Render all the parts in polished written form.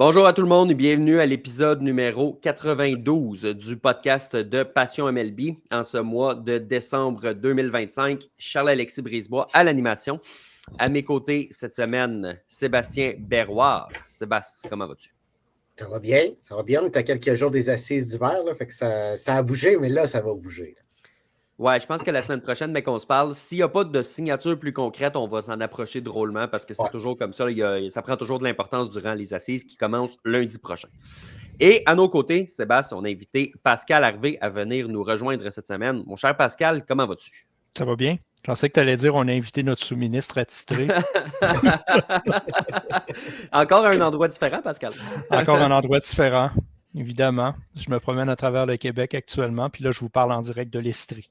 Bonjour à tout le monde et bienvenue à l'épisode numéro 92 du podcast de Passion MLB en ce mois de décembre 2025. Charles-Alexis Brisebois à l'animation. À mes côtés cette semaine, Sébastien Berroir. Sébastien, comment vas-tu? Ça va bien. On est à quelques jours des assises d'hiver, là, fait que ça a bougé, mais là, ça va bouger. Ouais, je pense que la semaine prochaine, mais qu'on se parle, s'il n'y a pas de signature plus concrète, on va s'en approcher drôlement parce que c'est toujours comme ça. Ça prend toujours de l'importance durant les assises qui commencent lundi prochain. Et à nos côtés, Sébastien, on a invité Pascal Harvey à venir nous rejoindre cette semaine. Mon cher Pascal, comment vas-tu? Ça va bien? Je pensais que tu allais dire on a invité notre sous-ministre attitré. Encore un endroit différent, Pascal? Encore un endroit différent, évidemment. Je me promène à travers le Québec actuellement, puis là, je vous parle en direct de l'Estrie.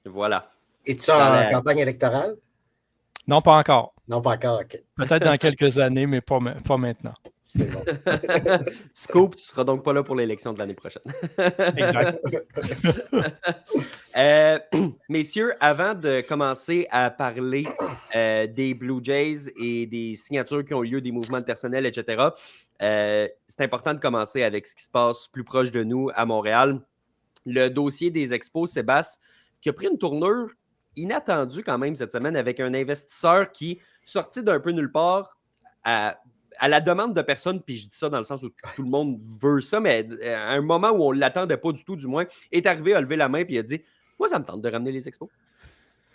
Voilà. Es-tu en campagne électorale? Non, pas encore. Non, pas encore, OK. Peut-être dans quelques années, mais pas maintenant. C'est bon. Scoop, tu ne seras donc pas là pour l'élection de l'année prochaine. Exact. Messieurs, avant de commencer à parler des Blue Jays et des signatures qui ont lieu, des mouvements de personnel, etc., c'est important de commencer avec ce qui se passe plus proche de nous à Montréal. Le dossier des expos, Sébastien, qui a pris une tournure inattendue quand même cette semaine avec un investisseur qui, sorti d'un peu nulle part, à la demande de personne, puis je dis ça dans le sens où tout le monde veut ça, mais à un moment où on ne l'attendait pas du tout, du moins, est arrivé à lever la main et il a dit « Moi, ça me tente de ramener les expos. »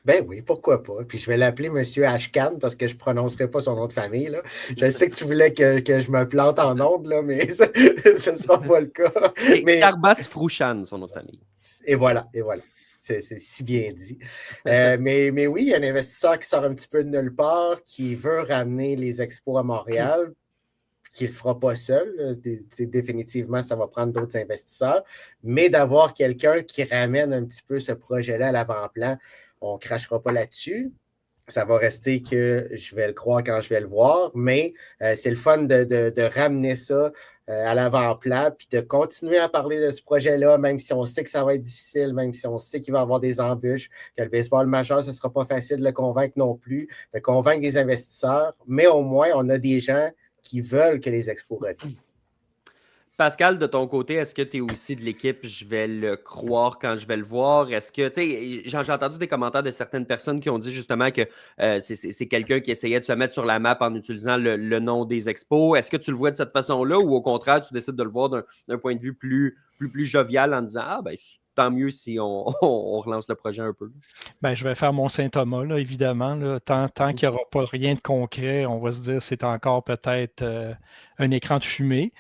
Ben oui, pourquoi pas. Puis je vais l'appeler M. Ashkan parce que je ne prononcerai pas son nom de famille. Là. Je sais que tu voulais que je me plante en ondes, là, mais ce ne sera pas le cas. C'est Karbas Frouchan, son nom de famille. Et voilà. C'est si bien dit. Mais oui, il y a un investisseur qui sort un petit peu de nulle part, qui veut ramener les expos à Montréal, qui ne le fera pas seul. Définitivement, ça va prendre d'autres investisseurs. Mais d'avoir quelqu'un qui ramène un petit peu ce projet-là à l'avant-plan, on ne crachera pas là-dessus. Ça va rester que je vais le croire quand je vais le voir, mais c'est le fun de ramener ça à l'avant-plan, puis de continuer à parler de ce projet-là, même si on sait que ça va être difficile, même si on sait qu'il va y avoir des embûches, que le baseball majeur, ce ne sera pas facile de le convaincre non plus, de convaincre des investisseurs, mais au moins, on a des gens qui veulent que les expos reviennent. Pascal, de ton côté, est-ce que tu es aussi de l'équipe? Je vais le croire quand je vais le voir. Est-ce que, tu sais, j'ai entendu des commentaires de certaines personnes qui ont dit justement que c'est quelqu'un qui essayait de se mettre sur la map en utilisant le nom des expos. Est-ce que tu le vois de cette façon-là ou au contraire, tu décides de le voir d'un point de vue plus jovial en disant ah, ben, tant mieux si on relance le projet un peu? Ben, je vais faire mon Saint-Thomas, là, évidemment. Là. Tant qu'il n'y aura pas rien de concret, on va se dire que c'est encore peut-être un écran de fumée.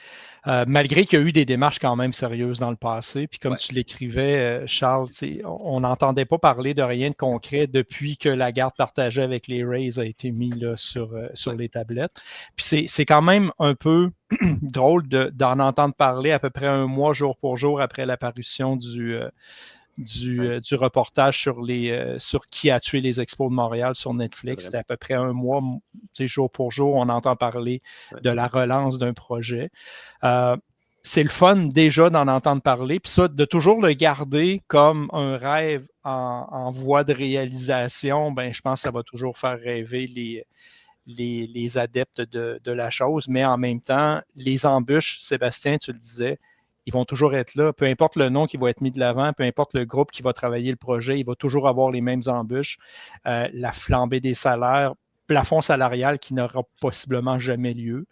Malgré qu'il y a eu des démarches quand même sérieuses dans le passé. Puis comme tu l'écrivais, Charles, on n'entendait pas parler de rien de concret depuis que la garde partagée avec les Rays a été mise là, sur les tablettes. Puis c'est quand même un peu drôle d'en entendre parler à peu près un mois, jour pour jour, après l'apparition du reportage sur qui a tué les Expos de Montréal sur Netflix. C'était à peu près un mois, jour pour jour, on entend parler de la relance d'un projet. C'est le fun déjà d'en entendre parler, puis ça, de toujours le garder comme un rêve en voie de réalisation, ben, je pense que ça va toujours faire rêver les adeptes de la chose, mais en même temps, les embûches, Sébastien, tu le disais, ils vont toujours être là. Peu importe le nom qui va être mis de l'avant, peu importe le groupe qui va travailler le projet, il va toujours avoir les mêmes embûches. La flambée des salaires, plafond salarial qui n'aura possiblement jamais lieu.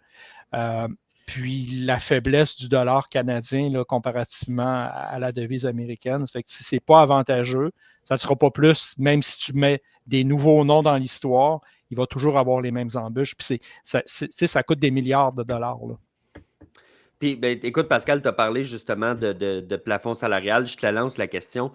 Puis la faiblesse du dollar canadien là, comparativement à la devise américaine. Fait que si ce n'est pas avantageux, ça ne sera pas plus, même si tu mets des nouveaux noms dans l'histoire, il va toujours avoir les mêmes embûches. Puis ça coûte des milliards de dollars. Là. Puis, ben, écoute, Pascal, tu as parlé justement de plafond salarial. Je te lance la question.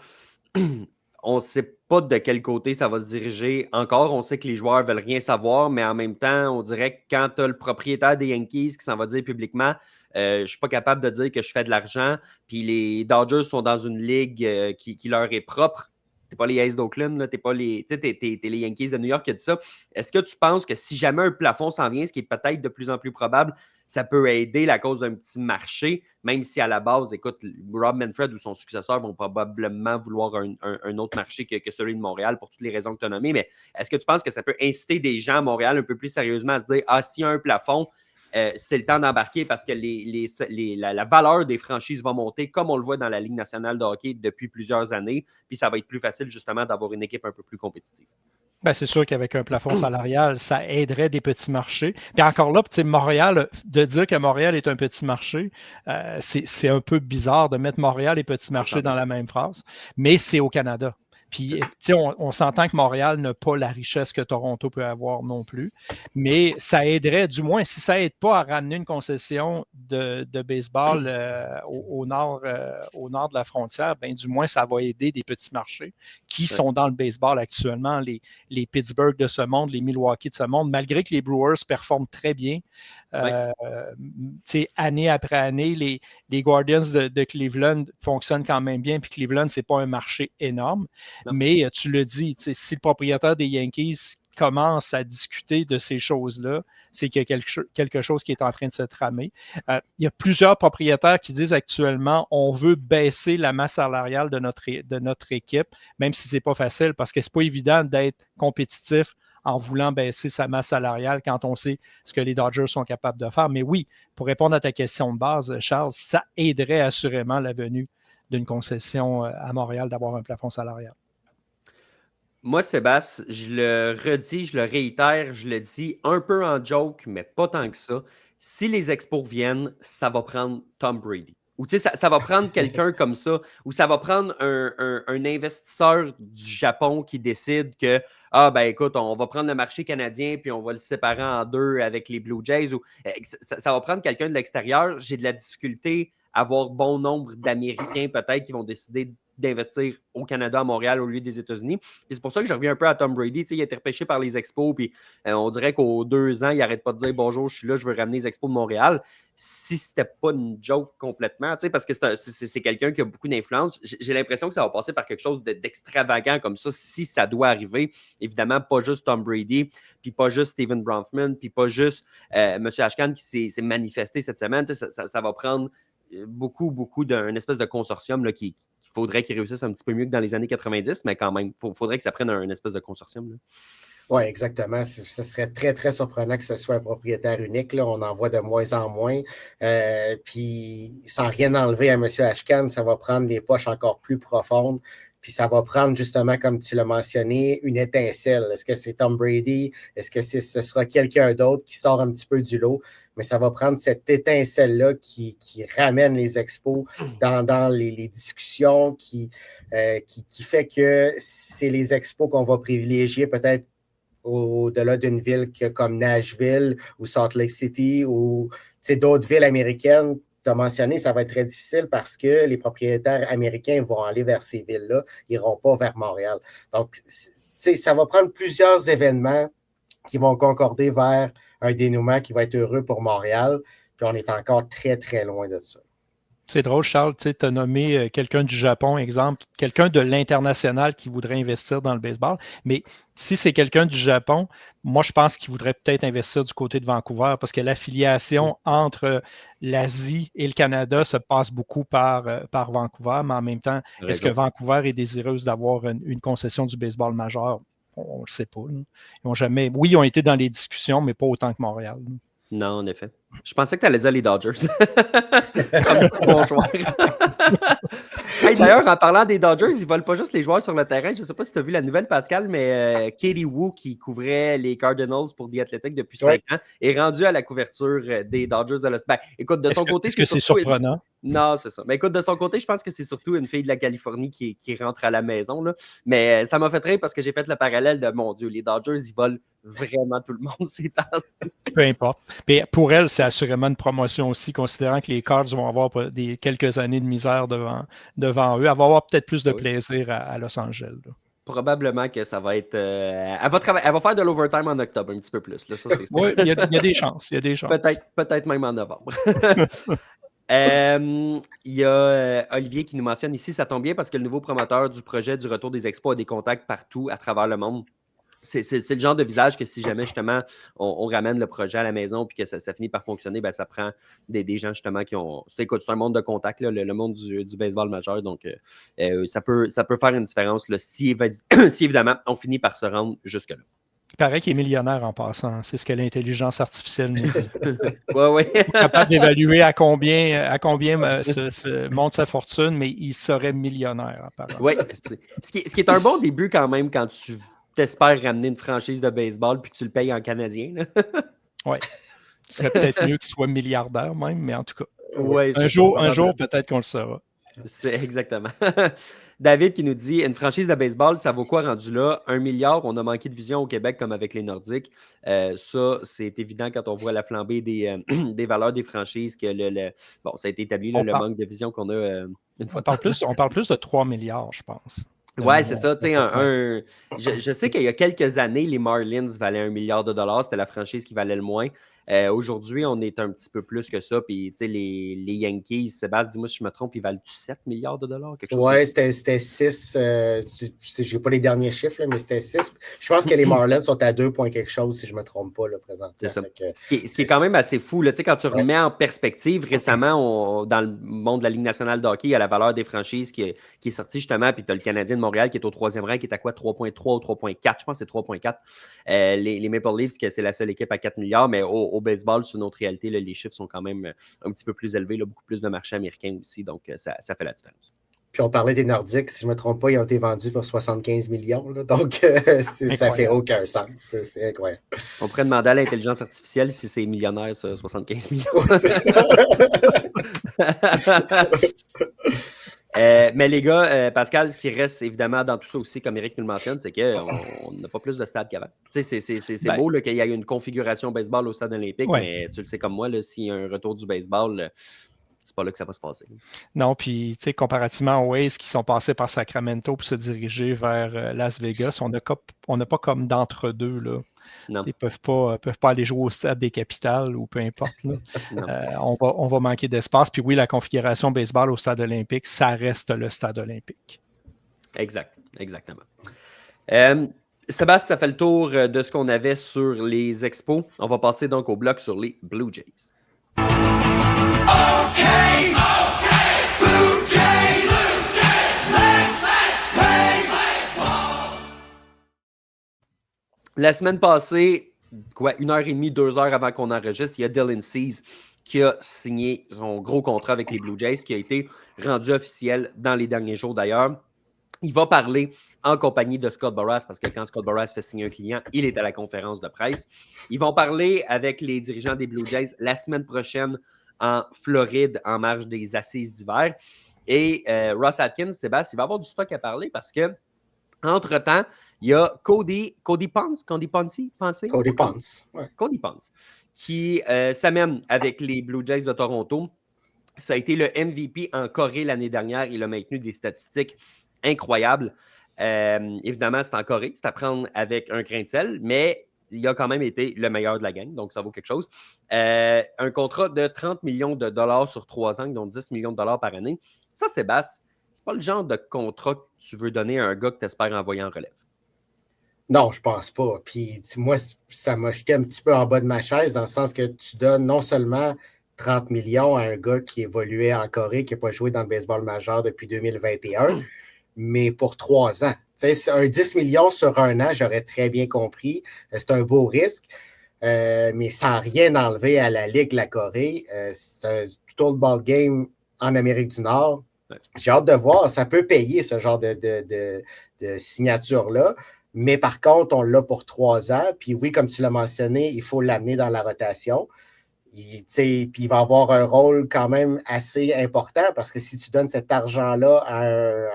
On ne sait pas de quel côté ça va se diriger encore. On sait que les joueurs ne veulent rien savoir, mais en même temps, on dirait que quand tu as le propriétaire des Yankees qui s'en va dire publiquement je ne suis pas capable de dire que je fais de l'argent, puis les Dodgers sont dans une ligue qui leur est propre. Tu n'es pas les Aces d'Oakland, tu n'es pas les Yankees de New York qui a dit ça. Est-ce que tu penses que si jamais un plafond s'en vient, ce qui est peut-être de plus en plus probable, ça peut aider la cause d'un petit marché, même si à la base, écoute, Rob Manfred ou son successeur vont probablement vouloir un autre marché que celui de Montréal pour toutes les raisons que tu as nommées. Mais est-ce que tu penses que ça peut inciter des gens à Montréal un peu plus sérieusement à se dire « Ah, s'il y a un plafond, c'est le temps d'embarquer parce que la valeur des franchises va monter, comme on le voit dans la Ligue nationale de hockey depuis plusieurs années. Puis ça va être plus facile, justement, d'avoir une équipe un peu plus compétitive. Ben, c'est sûr qu'avec un plafond salarial, ça aiderait des petits marchés. Puis encore là, Montréal, de dire que Montréal est un petit marché, c'est un peu bizarre de mettre Montréal et petit marché dans la même phrase, mais c'est au Canada. Puis, on s'entend que Montréal n'a pas la richesse que Toronto peut avoir non plus, mais ça aiderait, du moins, si ça n'aide pas à ramener une concession de baseball au nord de la frontière, ben, du moins, ça va aider des petits marchés qui sont dans le baseball actuellement, les Pittsburgh de ce monde, les Milwaukee de ce monde, malgré que les Brewers performent très bien. Année après année, les Guardians de Cleveland fonctionnent quand même bien, puis Cleveland, ce n'est pas un marché énorme. Non. Mais tu le dis, si le propriétaire des Yankees commence à discuter de ces choses-là, c'est qu'il y a quelque chose qui est en train de se tramer. Il y a plusieurs propriétaires qui disent actuellement on veut baisser la masse salariale de notre équipe, même si ce n'est pas facile, parce que ce n'est pas évident d'être compétitif en voulant baisser sa masse salariale quand on sait ce que les Dodgers sont capables de faire. Mais oui, pour répondre à ta question de base, Charles, ça aiderait assurément la venue d'une concession à Montréal d'avoir un plafond salarial. Moi, Sébastien, je le redis, je le réitère, je le dis un peu en joke, mais pas tant que ça. Si les Expos viennent, ça va prendre Tom Brady. Ou tu sais, ça va prendre quelqu'un comme ça, ou ça va prendre un investisseur du Japon qui décide que, ben écoute, on va prendre le marché canadien puis on va le séparer en deux avec les Blue Jays. Ou, ça va prendre quelqu'un de l'extérieur. J'ai de la difficulté à avoir bon nombre d'Américains peut-être qui vont décider d'investir au Canada, à Montréal, au lieu des États-Unis. Puis c'est pour ça que je reviens un peu à Tom Brady. Il a été repêché par les Expos, puis on dirait qu'aux 2 ans, il n'arrête pas de dire « Bonjour, je suis là, je veux ramener les Expos de Montréal ». Si c'était pas une joke complètement, parce que c'est quelqu'un qui a beaucoup d'influence, j'ai l'impression que ça va passer par quelque chose d'extravagant comme ça, si ça doit arriver. Évidemment, pas juste Tom Brady, puis pas juste Steven Bronfman, puis pas juste M. Ashkan qui s'est manifesté cette semaine. Ça va prendre beaucoup d'un espèce de consortium là, qu'il faudrait qu'il réussisse un petit peu mieux que dans les années 90, mais quand même, il faudrait que ça prenne un espèce de consortium. Oui, exactement. Ce serait très, très surprenant que ce soit un propriétaire unique. Là. On en voit de moins en moins. Puis, sans rien enlever à M. Ashkan, ça va prendre des poches encore plus profondes. Puis, ça va prendre justement, comme tu l'as mentionné, une étincelle. Est-ce que c'est Tom Brady? Est-ce que ce sera quelqu'un d'autre qui sort un petit peu du lot? Mais ça va prendre cette étincelle-là qui ramène les Expos dans les discussions, qui fait que c'est les Expos qu'on va privilégier peut-être au-delà d'une ville comme Nashville ou Salt Lake City ou d'autres villes américaines. Tu as mentionné, ça va être très difficile parce que les propriétaires américains vont aller vers ces villes-là, ils n'iront pas vers Montréal. Donc, ça va prendre plusieurs événements qui vont concorder vers un dénouement qui va être heureux pour Montréal. Puis on est encore très, très loin de ça. C'est drôle, Charles, tu as nommé quelqu'un du Japon, exemple, quelqu'un de l'international qui voudrait investir dans le baseball. Mais si c'est quelqu'un du Japon, moi, je pense qu'il voudrait peut-être investir du côté de Vancouver parce que l'affiliation entre l'Asie et le Canada se passe beaucoup par Vancouver. Mais en même temps, est-ce que Vancouver est désireuse d'avoir une concession du baseball majeur? On ne le sait pas. Ils ont jamais... Oui, ils ont été dans les discussions, mais pas autant que Montréal. Non, en effet. Je pensais que tu allais dire les Dodgers. Comme bon joueur. Hey, d'ailleurs, en parlant des Dodgers, ils ne volent pas juste les joueurs sur le terrain. Je ne sais pas si tu as vu la nouvelle, Pascal, mais Katie Woo, qui couvrait les Cardinals pour The Athletic depuis 5 ans, est rendue à la couverture des Dodgers de Los Angeles. Écoute, de son côté, c'est surprenant? Non, c'est ça. Mais écoute, de son côté, je pense que c'est surtout une fille de la Californie qui rentre à la maison. Là. Mais ça m'a fait rire parce que j'ai fait le parallèle de, mon Dieu, les Dodgers, ils volent vraiment tout le monde ces temps-ci. Peu importe. Mais pour elle, c'est assurément une promotion aussi, considérant que les Cards vont avoir quelques années de misère devant eux. Elle va avoir peut-être plus de plaisir à Los Angeles. Là. Probablement que ça va être... Elle va faire de l'overtime en octobre un petit peu plus. Là. Ça, oui, il y a des chances. Peut-être même en novembre. Il y a Olivier qui nous mentionne ici, ça tombe bien parce que le nouveau promoteur du projet du retour des Expos a des contacts partout à travers le monde. C'est le genre de visage que si jamais justement on ramène le projet à la maison puis que ça finit par fonctionner, ben, ça prend des gens justement qui ont... C'est un monde de contact, là, le monde du baseball majeur, donc ça peut faire une différence là, si évidemment on finit par se rendre jusque-là. Il paraît qu'il est millionnaire en passant. C'est ce que l'intelligence artificielle nous dit. Oui. Capable d'évaluer à combien monte sa fortune, mais il serait millionnaire, apparemment. Oui. Ce qui est un bon début quand même quand tu t'espères ramener une franchise de baseball puis que tu le payes en canadien. Oui. Ce serait peut-être mieux qu'il soit milliardaire même, mais en tout cas. Ouais, un jour peut-être qu'on le saura. C'est exactement. David qui nous dit une franchise de baseball, ça vaut quoi rendu là? 1 milliard, on a manqué de vision au Québec comme avec les Nordiques. Ça, c'est évident quand on voit la flambée des valeurs des franchises que bon, ça a été établi, le manque de vision qu'on a une fois. On parle plus de 3 milliards, je pense. Ouais, c'est ça. Je sais qu'il y a quelques années, les Marlins valaient 1 milliard de dollars. C'était la franchise qui valait le moins. Aujourd'hui, on est un petit peu plus que ça. Puis, les Yankees, Sébastien, dis-moi si je me trompe, ils valent 7 milliards de dollars? Oui, c'était 6. Je n'ai pas les derniers chiffres, là, mais c'était 6. Je pense que les Marlins sont à 2 points quelque chose, si je ne me trompe pas, là, présentement. C'est ça. Ce qui est quand même assez fou. Là, quand tu remets en perspective, récemment, dans le monde de la Ligue nationale de hockey, il y a la valeur des franchises qui est sortie justement. Puis tu as le Canadien de Montréal qui est au 3e rang, qui est à quoi? 3,3 ou 3,4? Je pense que c'est 3,4. Les Maple Leafs, c'est la seule équipe à 4 milliards, mais au baseball, c'est une autre réalité. Là, les chiffres sont quand même un petit peu plus élevés, là, beaucoup plus de marché américain aussi. Donc, ça fait la différence. Puis on parlait des Nordiques, si je ne me trompe pas, ils ont été vendus pour 75 millions. Là, donc, ça fait aucun sens. C'est incroyable. On pourrait demander à l'intelligence artificielle si c'est millionnaire, ça, 75 millions. Mais les gars, Pascal, ce qui reste évidemment dans tout ça aussi, comme Eric nous le mentionne, c'est qu'on n'a pas plus de stade qu'avant. C'est beau qu'il y ait une configuration baseball au stade olympique, mais tu le sais comme moi, s'il y a un retour du baseball, c'est pas là que ça va se passer. Non, puis comparativement aux A's qui sont passés par Sacramento pour se diriger vers Las Vegas, on n'a pas comme d'entre-deux, là. Non. Ils ne peuvent pas aller jouer au stade des capitales ou peu importe. Là. On va manquer d'espace. Puis oui, la configuration baseball au stade olympique, ça reste le stade olympique. Exactement. Sébastien, ça fait le tour de ce qu'on avait sur les expos. On va passer donc au bloc sur les Blue Jays. Okay, Blue Jays, let's play ball. La semaine passée, 1h30, 2 heures avant qu'on enregistre, il y a Dylan Cease qui a signé son gros contrat avec les Blue Jays, qui a été rendu officiel dans les derniers jours d'ailleurs. Il va parler en compagnie de Scott Boras, parce que quand Scott Boras fait signer un client, il est à la conférence de presse. Ils vont parler avec les dirigeants des Blue Jays la semaine prochaine en Floride, en marge des assises d'hiver. Et Ross Atkins, Sébastien, il va avoir du stock à parler parce que, entre-temps, il y a Cody Ponce, qui s'amène avec les Blue Jays de Toronto. Ça a été le MVP en Corée l'année dernière. Il a maintenu des statistiques incroyables. Évidemment, c'est en Corée. C'est à prendre avec un grain de sel, mais il a quand même été le meilleur de la gang, donc ça vaut quelque chose. Un contrat de 30 millions de dollars sur 3 ans, donc 10 millions de dollars par année. Ça, Sébastien, c'est pas le genre de contrat que tu veux donner à un gars que tu espères envoyer en relève. Non, je pense pas. Puis moi, ça m'a jeté un petit peu en bas de ma chaise, dans le sens que tu donnes non seulement 30 millions à un gars qui évoluait en Corée, qui n'a pas joué dans le baseball majeur depuis 2021, mais pour 3 ans. T'sais, un 10 millions sur 1 an, j'aurais très bien compris. C'est un beau risque, mais sans rien enlever à la Ligue de la Corée. C'est un tout autre ball game en Amérique du Nord. Ouais. J'ai hâte de voir. Ça peut payer ce genre de signature-là. Mais par contre, on l'a pour 3 ans. Puis oui, comme tu l'as mentionné, il faut l'amener dans la rotation. Puis il va avoir un rôle quand même assez important parce que si tu donnes cet argent-là à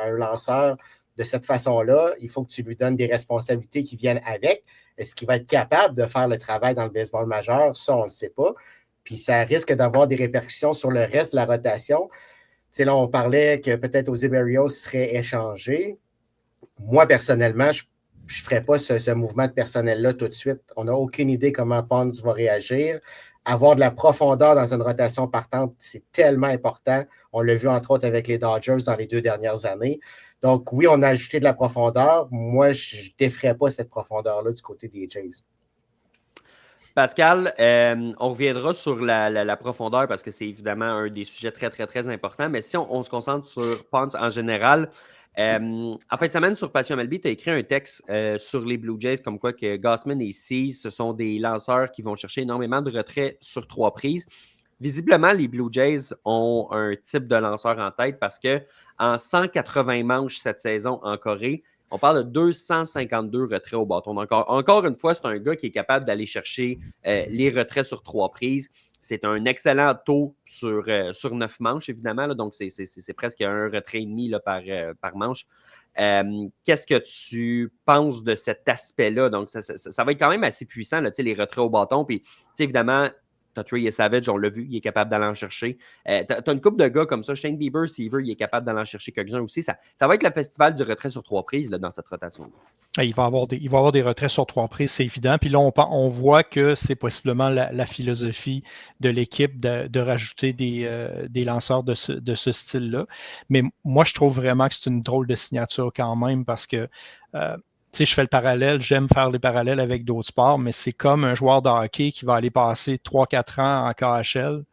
un lanceur de cette façon-là, il faut que tu lui donnes des responsabilités qui viennent avec. Est-ce qu'il va être capable de faire le travail dans le baseball majeur? Ça, on ne le sait pas. Puis ça risque d'avoir des répercussions sur le reste de la rotation. T'sais, là, on parlait que peut-être José Berrios serait échangé. Moi, personnellement, je ne ferais pas ce mouvement de personnel-là tout de suite. On n'a aucune idée comment Ponce va réagir. Avoir de la profondeur dans une rotation partante, c'est tellement important. On l'a vu, entre autres, avec les Dodgers dans les 2 dernières années. Donc, oui, on a ajouté de la profondeur. Moi, je ne défrais pas cette profondeur-là du côté des Jays. Pascal, on reviendra sur la profondeur parce que c'est évidemment un des sujets très, très, très importants. Mais si on se concentre sur Ponce en général, En fin de semaine, sur Passion MLB, tu as écrit un texte sur les Blue Jays, comme quoi que Gausman et Cease, ce sont des lanceurs qui vont chercher énormément de retraits sur 3 prises. Visiblement, les Blue Jays ont un type de lanceur en tête parce qu'en 180 manches cette saison en Corée, on parle de 252 retraits au bâton. Encore une fois, c'est un gars qui est capable d'aller chercher les retraits sur 3 prises. C'est un excellent taux sur 9 manches, évidemment. Là, donc, c'est presque un retrait et demi là, par manche. Qu'est-ce que tu penses de cet aspect-là? Donc, ça va être quand même assez puissant, là, les retraits au bâton. Puis, évidemment, Trey Savage, on l'a vu, il est capable d'aller en chercher. T'as une couple de gars comme ça. Shane Bieber, s'il veut, il est capable d'aller en chercher quelques-uns aussi. Ça va être le festival du retrait sur 3 prises là, dans cette rotation. Il va y avoir des retraits sur 3 prises, c'est évident. Puis là, on voit que c'est possiblement la philosophie de l'équipe de rajouter des lanceurs de ce style-là. Mais moi, je trouve vraiment que c'est une drôle de signature quand même parce que je fais le parallèle, j'aime faire les parallèles avec d'autres sports, mais c'est comme un joueur de hockey qui va aller passer 3-4 ans en KHL.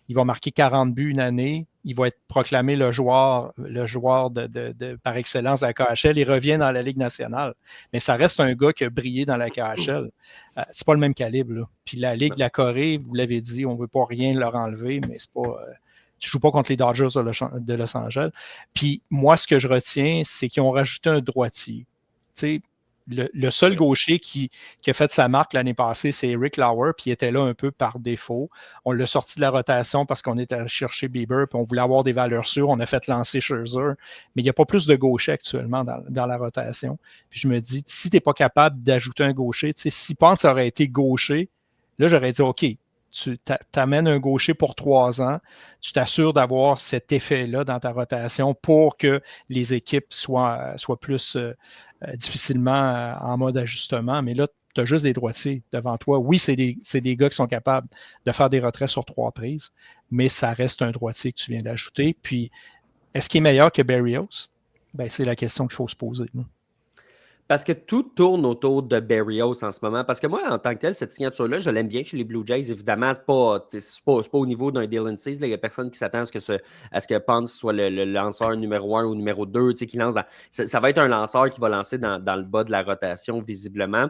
Il va marquer 40 buts une année. Il va être proclamé le joueur par excellence à la KHL. Il revient dans la Ligue nationale. Mais ça reste un gars qui a brillé dans la KHL. C'est pas le même calibre. Là. Puis la Ligue de la Corée, vous l'avez dit, on ne veut pas rien leur enlever, mais c'est pas... tu ne joues pas contre les Dodgers de Los Angeles. Puis moi, ce que je retiens, c'est qu'ils ont rajouté un droitier. Tu sais, le seul gaucher qui a fait sa marque l'année passée, c'est Eric Lauer, puis il était là un peu par défaut. On l'a sorti de la rotation parce qu'on était allé chercher Bieber, puis on voulait avoir des valeurs sûres. On a fait lancer Scherzer, mais il n'y a pas plus de gauchers actuellement dans la rotation. Puis je me dis, si tu n'es pas capable d'ajouter un gaucher, si Ponce aurait été gaucher, là, j'aurais dit, OK, tu t'amènes un gaucher pour 3 ans, tu t'assures d'avoir cet effet-là dans ta rotation pour que les équipes soient plus difficilement en mode ajustement. Mais là, tu as juste des droitiers devant toi. Oui, c'est des gars qui sont capables de faire des retraits sur 3 prises, mais ça reste un droitier que tu viens d'ajouter. Puis, est-ce qu'il est meilleur que Berrios? Ben, c'est la question qu'il faut se poser. Parce que tout tourne autour de Berrios en ce moment. Parce que moi, en tant que tel, cette signature-là, je l'aime bien chez les Blue Jays. Évidemment, c'est pas au niveau d'un Dylan Cease. Il n'y a personne qui s'attend à ce que Ponce soit le lanceur numéro 1 ou numéro 2, qui lance ça va être un lanceur qui va lancer dans le bas de la rotation, visiblement.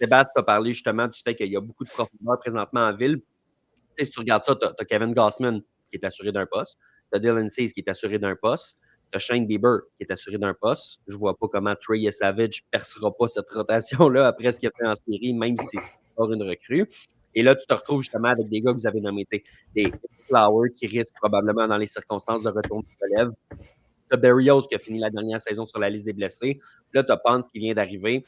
Sébastien a parlé justement du fait qu'il y a beaucoup de profondeur présentement en ville. Si tu regardes ça, tu as Kevin Gausman qui est assuré d'un poste. Tu as Dylan Cease qui est assuré d'un poste. Tu as Shane Bieber qui est assuré d'un poste. Je ne vois pas comment Trey Savage ne percera pas cette rotation-là après ce qu'il a fait en série, même si c'est encore une recrue. Et là, tu te retrouves justement avec des gars que vous avez nommés, des Flowers qui risquent probablement dans les circonstances de retourner de relève. Tu as Berrios qui a fini la dernière saison sur la liste des blessés. Là, tu as Ponce qui vient d'arriver.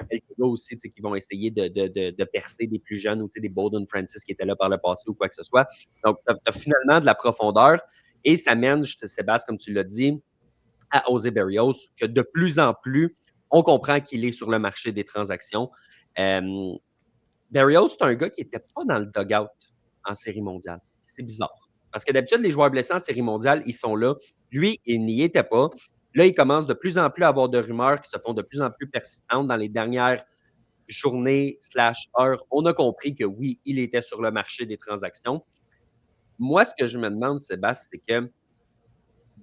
Quelques gars aussi qui vont essayer de percer des plus jeunes ou des Bowden Francis qui étaient là par le passé ou quoi que ce soit. Donc, tu as finalement de la profondeur et ça mène, Sébastien, comme tu l'as dit, à José Berrios, que de plus en plus, on comprend qu'il est sur le marché des transactions. Berrios, c'est un gars qui n'était pas dans le dugout en série mondiale. C'est bizarre. Parce que d'habitude, les joueurs blessés en série mondiale, ils sont là. Lui, il n'y était pas. Là, il commence de plus en plus à avoir de rumeurs qui se font de plus en plus persistantes dans les dernières journées/heures. On a compris que oui, il était sur le marché des transactions. Moi, ce que je me demande, Sébastien, c'est que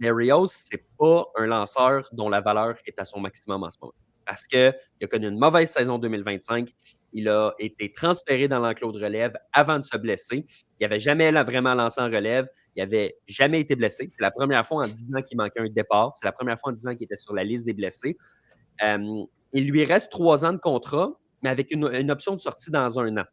Berrios, c'est pas un lanceur dont la valeur est à son maximum en ce moment. Parce qu'il a connu une mauvaise saison 2025. Il a été transféré dans l'enclos de relève avant de se blesser. Il n'avait jamais vraiment lancé en relève. Il n'avait jamais été blessé. C'est la première fois en 10 ans qu'il manquait un départ. C'est la première fois en 10 ans qu'il était sur la liste des blessés. Il lui reste 3 ans de contrat, mais avec une option de sortie dans 1 an.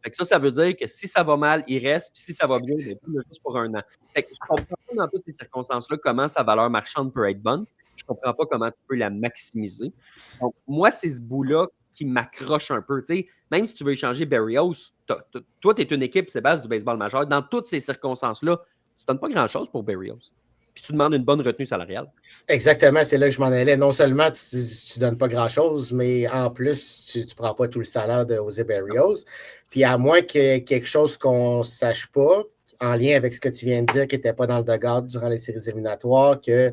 Fait que ça veut dire que si ça va mal, il reste, puis si ça va bien, il est juste pour 1 an. Fait que je comprends pas dans toutes ces circonstances-là comment sa valeur marchande peut être bonne. Je comprends pas comment tu peux la maximiser. Donc, moi, c'est ce bout-là qui m'accroche un peu. T'sais, même si tu veux échanger Berrios, toi, tu es une équipe, Sébastien, du baseball majeur. Dans toutes ces circonstances-là, tu ne donnes pas grand-chose pour Berrios. Puis tu demandes une bonne retenue salariale. Exactement, c'est là que je m'en allais. Non seulement tu ne donnes pas grand-chose, mais en plus, tu ne prends pas tout le salaire de José Berrios. Puis à moins qu'il y ait quelque chose qu'on ne sache pas, en lien avec ce que tu viens de dire, qui n'était pas dans le dugout durant les séries éliminatoires, que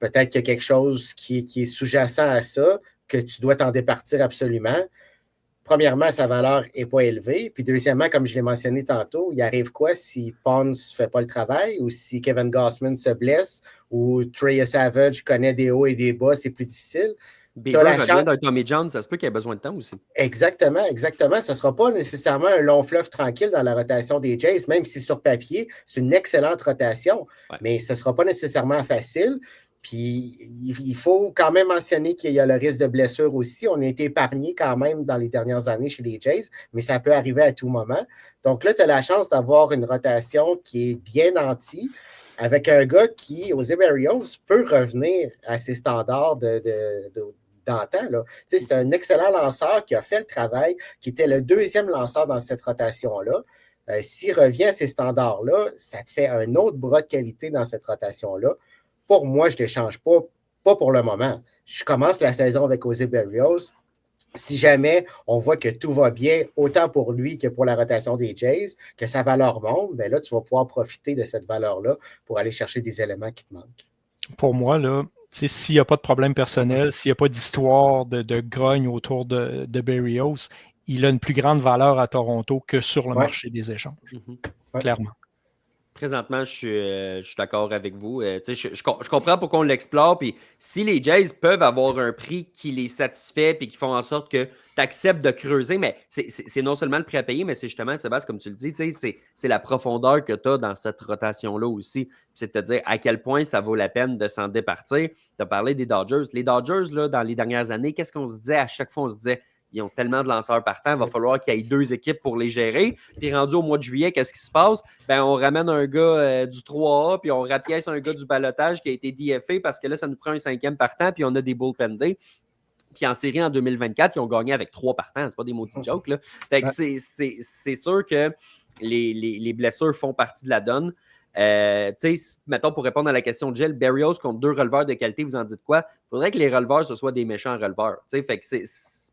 peut-être qu'il y a quelque chose qui est sous-jacent à ça, que tu dois t'en départir absolument. premièrement, sa valeur n'est pas élevée. Puis deuxièmement, comme je l'ai mentionné tantôt, il arrive quoi si Ponce ne fait pas le travail ou si Kevin Gausman se blesse ou Trey Savage connaît des hauts et des bas, c'est plus difficile. Bieber revient d'un Tommy John, ça se peut qu'il ait besoin de temps aussi. Exactement. Ce ne sera pas nécessairement un long fleuve tranquille dans la rotation des Jays, même si sur papier, c'est une excellente rotation, mais ce ne sera pas nécessairement facile. Puis, il faut quand même mentionner qu'il y a le risque de blessure aussi. On a été épargné quand même dans les dernières années chez les Jays, mais ça peut arriver à tout moment. Donc là, tu as la chance d'avoir une rotation qui est bien nantie, avec un gars qui, aux Berrios, peut revenir à ses standards d'antan. C'est un excellent lanceur qui a fait le travail, qui était le deuxième lanceur dans cette rotation-là. S'il revient à ces standards-là, ça te fait un autre bras de qualité dans cette rotation-là. Pour moi, je ne l'échange pas pour le moment. Je commence la saison avec José Berrios. Si jamais on voit que tout va bien, autant pour lui que pour la rotation des Jays, que sa valeur monte, bien là, tu vas pouvoir profiter de cette valeur-là pour aller chercher des éléments qui te manquent. Pour moi, là, s'il n'y a pas de problème personnel, s'il n'y a pas d'histoire de grogne autour de Berrios, il a une plus grande valeur à Toronto que sur le marché des échanges. Clairement. Présentement, je suis d'accord avec vous. Je comprends pourquoi on l'explore. Puis si les Jays peuvent avoir un prix qui les satisfait et qui font en sorte que tu acceptes de creuser, mais c'est non seulement le prix à payer, mais c'est justement, Sébastien, comme tu le dis, c'est la profondeur que tu as dans cette rotation-là aussi. C'est de te dire à quel point ça vaut la peine de s'en départir. Tu as parlé des Dodgers. Les Dodgers, là, dans les dernières années, qu'est-ce qu'on se disait? À chaque fois, on se disait ils ont tellement de lanceurs partants, il va falloir qu'il y ait 2 équipes pour les gérer. Puis rendu au mois de juillet, qu'est-ce qui se passe? Ben, on ramène un gars du 3A, puis on rapièce un gars du balotage qui a été DFA parce que là, ça nous prend un 5e partant, puis on a des bullpen days. Puis en série en 2024, ils ont gagné avec 3 partants. C'est pas des maudits jokes, là. Fait que c'est sûr que les blessures font partie de la donne. Mettons, pour répondre à la question de Gilles, Berrios contre 2 releveurs de qualité, vous en dites quoi? Il faudrait que les releveurs, ce soient des méchants releveurs. Fait que c'est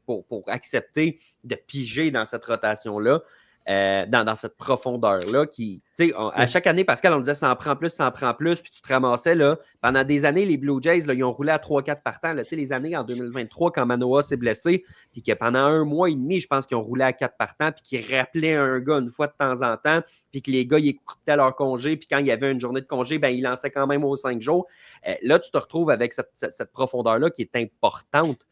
pour accepter de piger dans cette rotation-là, dans cette profondeur-là. À chaque année, Pascal, on disait ça en prend plus, puis tu te ramassais. Là, pendant des années, les Blue Jays, là, ils ont roulé à 3-4 partants. Là, les années en 2023, quand Manoah s'est blessé, puis que pendant 1 mois et demi, je pense qu'ils ont roulé à 4 partants, puis qu'ils rappelaient un gars une fois de temps en temps, puis que les gars, ils écoutaient leur congé, puis quand il y avait une journée de congé, ben, ils lançaient quand même aux 5 jours. Là, tu te retrouves avec cette profondeur-là qui est importante.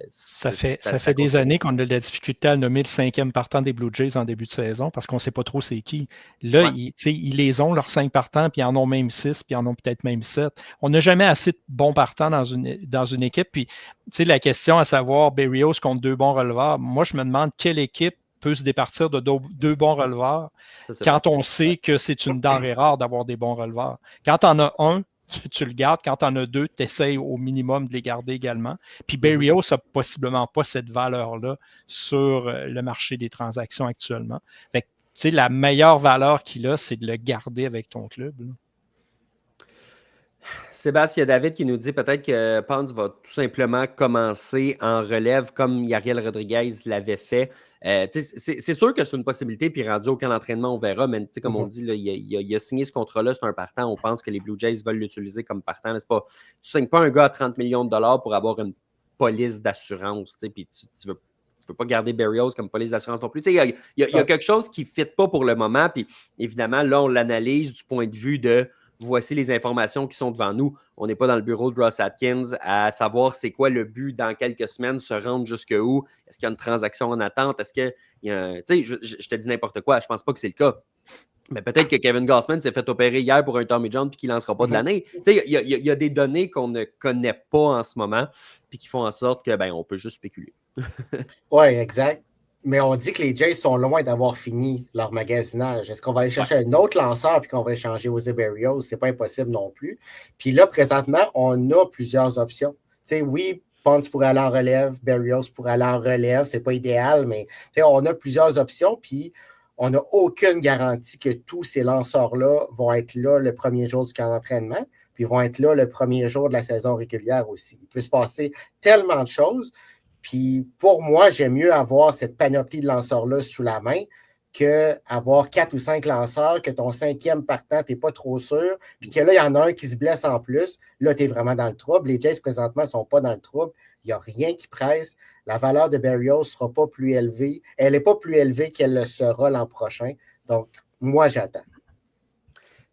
Ça fait des années qu'on a de la difficulté à nommer le 5e partant des Blue Jays en début de saison parce qu'on ne sait pas trop c'est qui. Là, ils les ont, leurs 5 partants, puis ils en ont même 6, puis ils en ont peut-être même 7. On n'a jamais assez de bons partants dans une équipe. Puis, la question à savoir, Berrios contre 2 bons releveurs, moi, je me demande quelle équipe peut se départir de 2 bons releveurs quand on sait que c'est une denrée rare d'avoir des bons releveurs. Quand tu en as un, tu le gardes. Quand tu en as 2, tu essaies au minimum de les garder également. Puis Berrios n'a possiblement pas cette valeur-là sur le marché des transactions actuellement. Fait que, la meilleure valeur qu'il a, c'est de le garder avec ton club. Là. Sébastien, il y a David qui nous dit peut-être que Ponce va tout simplement commencer en relève comme Yariel Rodriguez l'avait fait. C'est sûr que c'est une possibilité, puis rendu aucun entraînement, on verra, mais comme on dit, là, il a signé ce contrat-là, c'est un partant. On pense que les Blue Jays veulent l'utiliser comme partant. Tu ne signes pas un gars à 30 millions de dollars pour avoir une police d'assurance, puis tu veux pas garder Berrios comme police d'assurance non plus. Il y a quelque chose qui ne fit pas pour le moment, puis évidemment, là, on l'analyse du point de vue de voici les informations qui sont devant nous. On n'est pas dans le bureau de Ross Atkins à savoir c'est quoi le but dans quelques semaines, se rendre jusqu'où. Est-ce qu'il y a une transaction en attente? Est-ce qu'il y a un... je te dis n'importe quoi. Je ne pense pas que c'est le cas. Mais peut-être que Kevin Gausman s'est fait opérer hier pour un Tommy John et qu'il ne lancera pas de l'année. Il y a des données qu'on ne connaît pas en ce moment et qui font en sorte que on peut juste spéculer. Oui, exact. Mais on dit que les Jays sont loin d'avoir fini leur magasinage. Est-ce qu'on va aller chercher un autre lanceur puis qu'on va échanger José Berrios? C'est pas impossible non plus. Puis là, présentement, on a plusieurs options. Oui, Ponce pourrait aller en relève, Berrios pourrait aller en relève. C'est pas idéal, mais on a plusieurs options. Puis on n'a aucune garantie que tous ces lanceurs-là vont être là le premier jour du camp d'entraînement, puis vont être là le premier jour de la saison régulière aussi. Il peut se passer tellement de choses. Puis pour moi, j'aime mieux avoir cette panoplie de lanceurs-là sous la main qu'avoir 4 ou 5 lanceurs, que ton 5e partant, tu n'es pas trop sûr, puis que là, il y en a un qui se blesse en plus. Là, tu es vraiment dans le trouble. Les Jays, présentement, ne sont pas dans le trouble. Il n'y a rien qui presse. La valeur de Berrios ne sera pas plus élevée. Elle n'est pas plus élevée qu'elle le sera l'an prochain. Donc, moi, j'attends.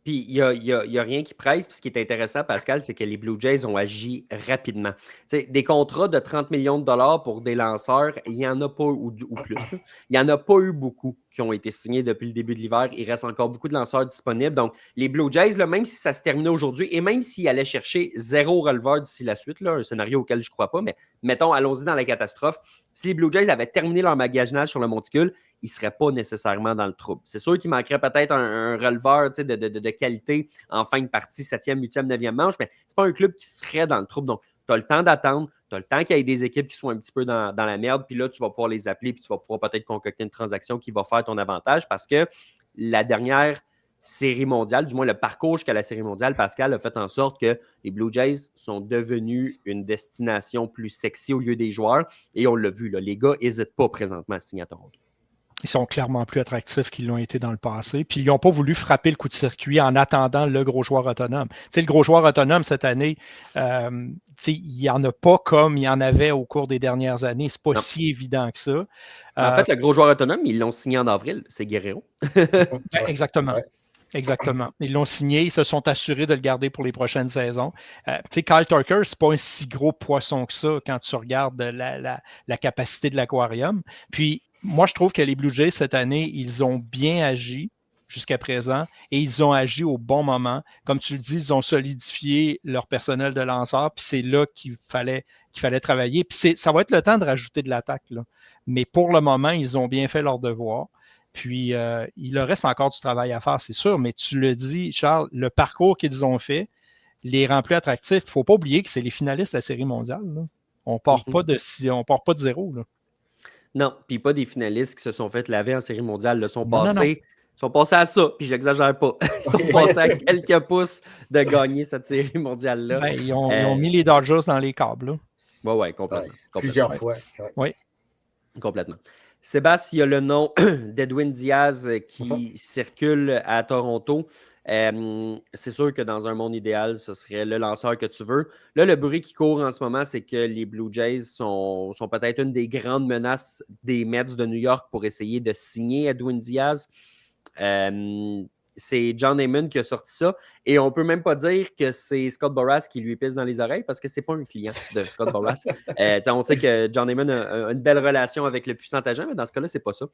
Puis, il n'y a rien qui presse. Puis, ce qui est intéressant, Pascal, c'est que les Blue Jays ont agi rapidement. T'sais, des contrats de 30 millions de dollars pour des lanceurs, il n'y en a pas, ou plus. Il n'y en a pas eu beaucoup qui ont été signés depuis le début de l'hiver. Il reste encore beaucoup de lanceurs disponibles. Donc, les Blue Jays, là, même si ça se terminait aujourd'hui, et même s'ils allaient chercher 0 releveur d'ici la suite, là, un scénario auquel je ne crois pas, mais mettons, allons-y dans la catastrophe. Si les Blue Jays avaient terminé leur magasinage sur le monticule, ils ne seraient pas nécessairement dans le trouble. C'est sûr qu'il manquerait peut-être un releveur de qualité en fin de partie, 7e, 8e, 9e manche, mais ce n'est pas un club qui serait dans le trouble. Donc, tu as le temps d'attendre, tu as le temps qu'il y ait des équipes qui soient un petit peu dans la merde, puis là, tu vas pouvoir les appeler, puis tu vas pouvoir peut-être concocter une transaction qui va faire ton avantage parce que la dernière série mondiale, du moins le parcours jusqu'à la série mondiale, Pascal, a fait en sorte que les Blue Jays sont devenus une destination plus sexy au lieu des joueurs. Et on l'a vu, là, les gars n'hésitent pas présentement à signer à Toronto. Ils sont clairement plus attractifs qu'ils l'ont été dans le passé. Puis, ils n'ont pas voulu frapper le coup de circuit en attendant le gros joueur autonome. Tu sais, le gros joueur autonome, cette année, il n'y en a pas comme il y en avait au cours des dernières années. Ce n'est pas si évident que ça. En fait, le gros joueur autonome, ils l'ont signé en avril. C'est Guerrero. Exactement. Ouais. Exactement. Ils l'ont signé, ils se sont assurés de le garder pour les prochaines saisons. Tu sais, Kyle Tucker, c'est pas un si gros poisson que ça quand tu regardes la capacité de l'aquarium. Puis, moi, je trouve que les Blue Jays, cette année, ils ont bien agi jusqu'à présent et ils ont agi au bon moment. Comme tu le dis, ils ont solidifié leur personnel de lanceurs, puis c'est là qu'il fallait travailler. Puis ça va être le temps de rajouter de l'attaque, là. Mais pour le moment, ils ont bien fait leur devoir. Puis, il leur reste encore du travail à faire, c'est sûr, mais tu le dis, Charles, le parcours qu'ils ont fait les rend plus attractifs. Il ne faut pas oublier que c'est les finalistes de la Série mondiale, là. On ne part pas de zéro, là. Non, puis pas des finalistes qui se sont fait laver en Série mondiale. Ils sont passés à ça, puis j'exagère pas. Ils sont passés à quelques pouces de gagner cette Série mondiale-là. Ben, ils ont mis les Dodgers dans les câbles. Oui, complètement. Plusieurs fois. Oui. Complètement. Sébastien, il y a le nom d'Edwin Diaz qui circule à Toronto. C'est sûr que dans un monde idéal, ce serait le lanceur que tu veux. Là, le bruit qui court en ce moment, c'est que les Blue Jays sont peut-être une des grandes menaces des Mets de New York pour essayer de signer Edwin Diaz. C'est John Heyman qui a sorti ça. Et on ne peut même pas dire que c'est Scott Boras qui lui pisse dans les oreilles parce que ce n'est pas un client de Scott Boras. On sait que John Heyman a une belle relation avec le puissant agent, mais dans ce cas-là, ce n'est pas ça.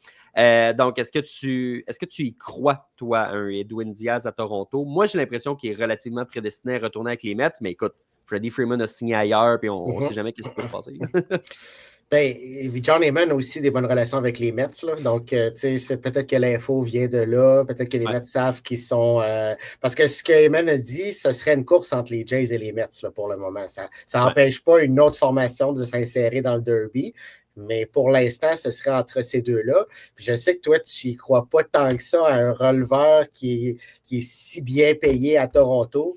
Donc, est-ce que tu y crois, toi, un Edwin Diaz à Toronto? Moi, j'ai l'impression qu'il est relativement prédestiné à retourner avec les Mets, mais écoute, Freddie Freeman a signé ailleurs, puis on ne sait jamais ce qui peut se passer. Ben, John Heyman a aussi des bonnes relations avec les Mets. Là. Donc, c'est peut-être que l'info vient de là. Peut-être que les Mets savent qu'ils sont... parce que ce que Heyman a dit, ce serait une course entre les Jays et les Mets là, pour le moment. Ça n'empêche pas une autre formation de s'insérer dans le derby. Mais pour l'instant, ce serait entre ces deux-là. Puis je sais que toi, tu n'y crois pas tant que ça à un releveur qui est si bien payé à Toronto.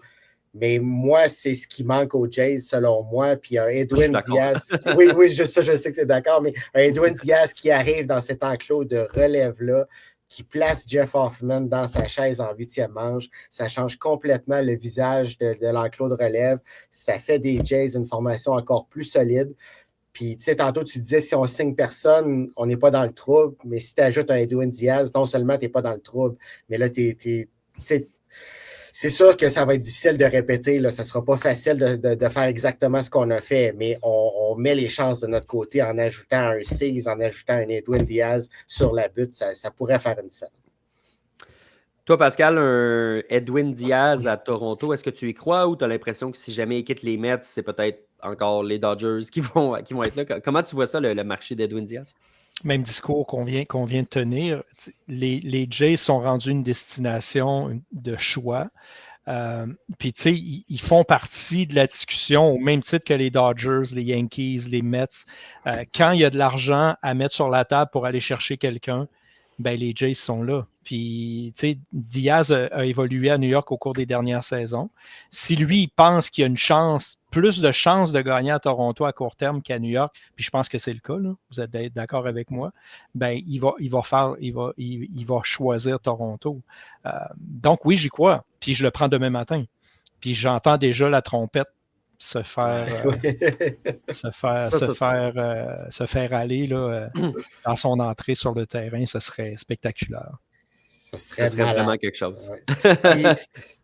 Mais moi, c'est ce qui manque aux Jays, selon moi. Puis un Edwin Diaz. Oui, je sais que tu es d'accord, mais un Edwin Diaz qui arrive dans cet enclos de relève-là, qui place Jeff Hoffman dans sa chaise en 8e manche, ça change complètement le visage de l'enclos de relève. Ça fait des Jays une formation encore plus solide. Puis, tu sais, tantôt, tu disais, si on signe personne, on n'est pas dans le trouble. Mais si tu ajoutes un Edwin Diaz, non seulement tu n'es pas dans le trouble, mais là, c'est sûr que ça va être difficile de répéter. Là. Ça ne sera pas facile de faire exactement ce qu'on a fait, mais on met les chances de notre côté en ajoutant un Seags, en ajoutant un Edwin Diaz sur la butte. Ça pourrait faire une différence. Toi, Pascal, un Edwin Diaz à Toronto, est-ce que tu y crois ou tu as l'impression que si jamais il quitte les Mets, c'est peut-être encore les Dodgers qui vont être là? Comment tu vois ça, le marché d'Edwin Diaz? Même discours qu'on vient de tenir. Les Jays sont rendus une destination de choix. Puis, tu sais, ils font partie de la discussion au même titre que les Dodgers, les Yankees, les Mets. Quand il y a de l'argent à mettre sur la table pour aller chercher quelqu'un, ben les Jays sont là. Puis, tu sais, Diaz a évolué à New York au cours des dernières saisons. Si lui, il pense qu'il y a une chance, plus de chances de gagner à Toronto à court terme qu'à New York, puis je pense que c'est le cas, là, vous êtes d'accord avec moi, ben il va choisir Toronto. Donc, oui, j'y crois. Puis je le prends demain matin. Puis j'entends déjà la trompette se faire aller là, dans son entrée sur le terrain. Ce serait spectaculaire. Ça serait vraiment quelque chose. Ouais.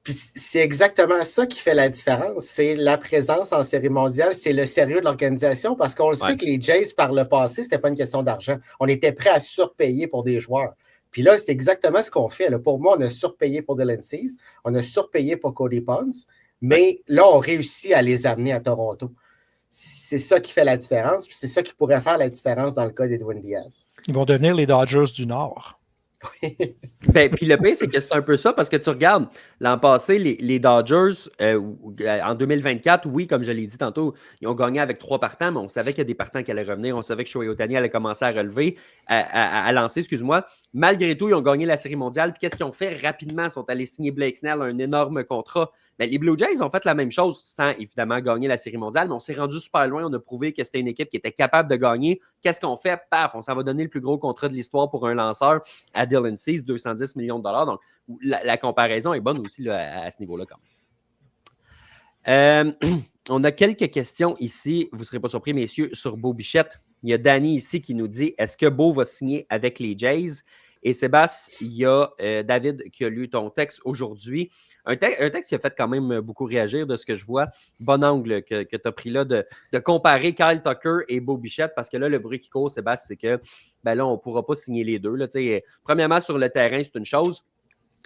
Puis c'est exactement ça qui fait la différence. C'est la présence en série mondiale, c'est le sérieux de l'organisation parce qu'on le sait que les Jays, par le passé, c'était pas une question d'argent. On était prêt à surpayer pour des joueurs. Puis là, c'est exactement ce qu'on fait. Là. Pour moi, on a surpayé pour Dylan Cease, on a surpayé pour Cody Ponce, mais là, on réussit à les amener à Toronto. C'est ça qui fait la différence, puis c'est ça qui pourrait faire la différence dans le cas d'Edwin Diaz. Ils vont devenir les Dodgers du Nord. Puis le pire, c'est que c'est un peu ça, parce que tu regardes, l'an passé, les Dodgers, en 2024, oui, comme je l'ai dit tantôt, ils ont gagné avec 3 partants, mais on savait qu'il y a des partants qui allaient revenir, on savait que Shohei Ohtani allait commencer à relever, à lancer, excuse-moi. Malgré tout, ils ont gagné la Série mondiale, puis qu'est-ce qu'ils ont fait rapidement? Ils sont allés signer Blake Snell, un énorme contrat. Mais les Blue Jays ont fait la même chose sans évidemment gagner la Série mondiale, mais on s'est rendu super loin. On a prouvé que c'était une équipe qui était capable de gagner. Qu'est-ce qu'on fait? Paf, on s'en va donner le plus gros contrat de l'histoire pour un lanceur à Dylan Cease, 210 millions de dollars. Donc, la comparaison est bonne aussi là, à ce niveau-là quand même. On a quelques questions ici. Vous ne serez pas surpris, messieurs, sur Beau Bichette. Il y a Danny ici qui nous dit, est-ce que Beau va signer avec les Jays? Et Sébastien, il y a David qui a lu ton texte aujourd'hui. Un texte qui a fait quand même beaucoup réagir de ce que je vois. Bon angle que tu as pris là de comparer Kyle Tucker et Beau Bichette, parce que là, le bruit qui court, Sébastien, c'est que ben là, on ne pourra pas signer les deux. Là, premièrement, sur le terrain, c'est une chose.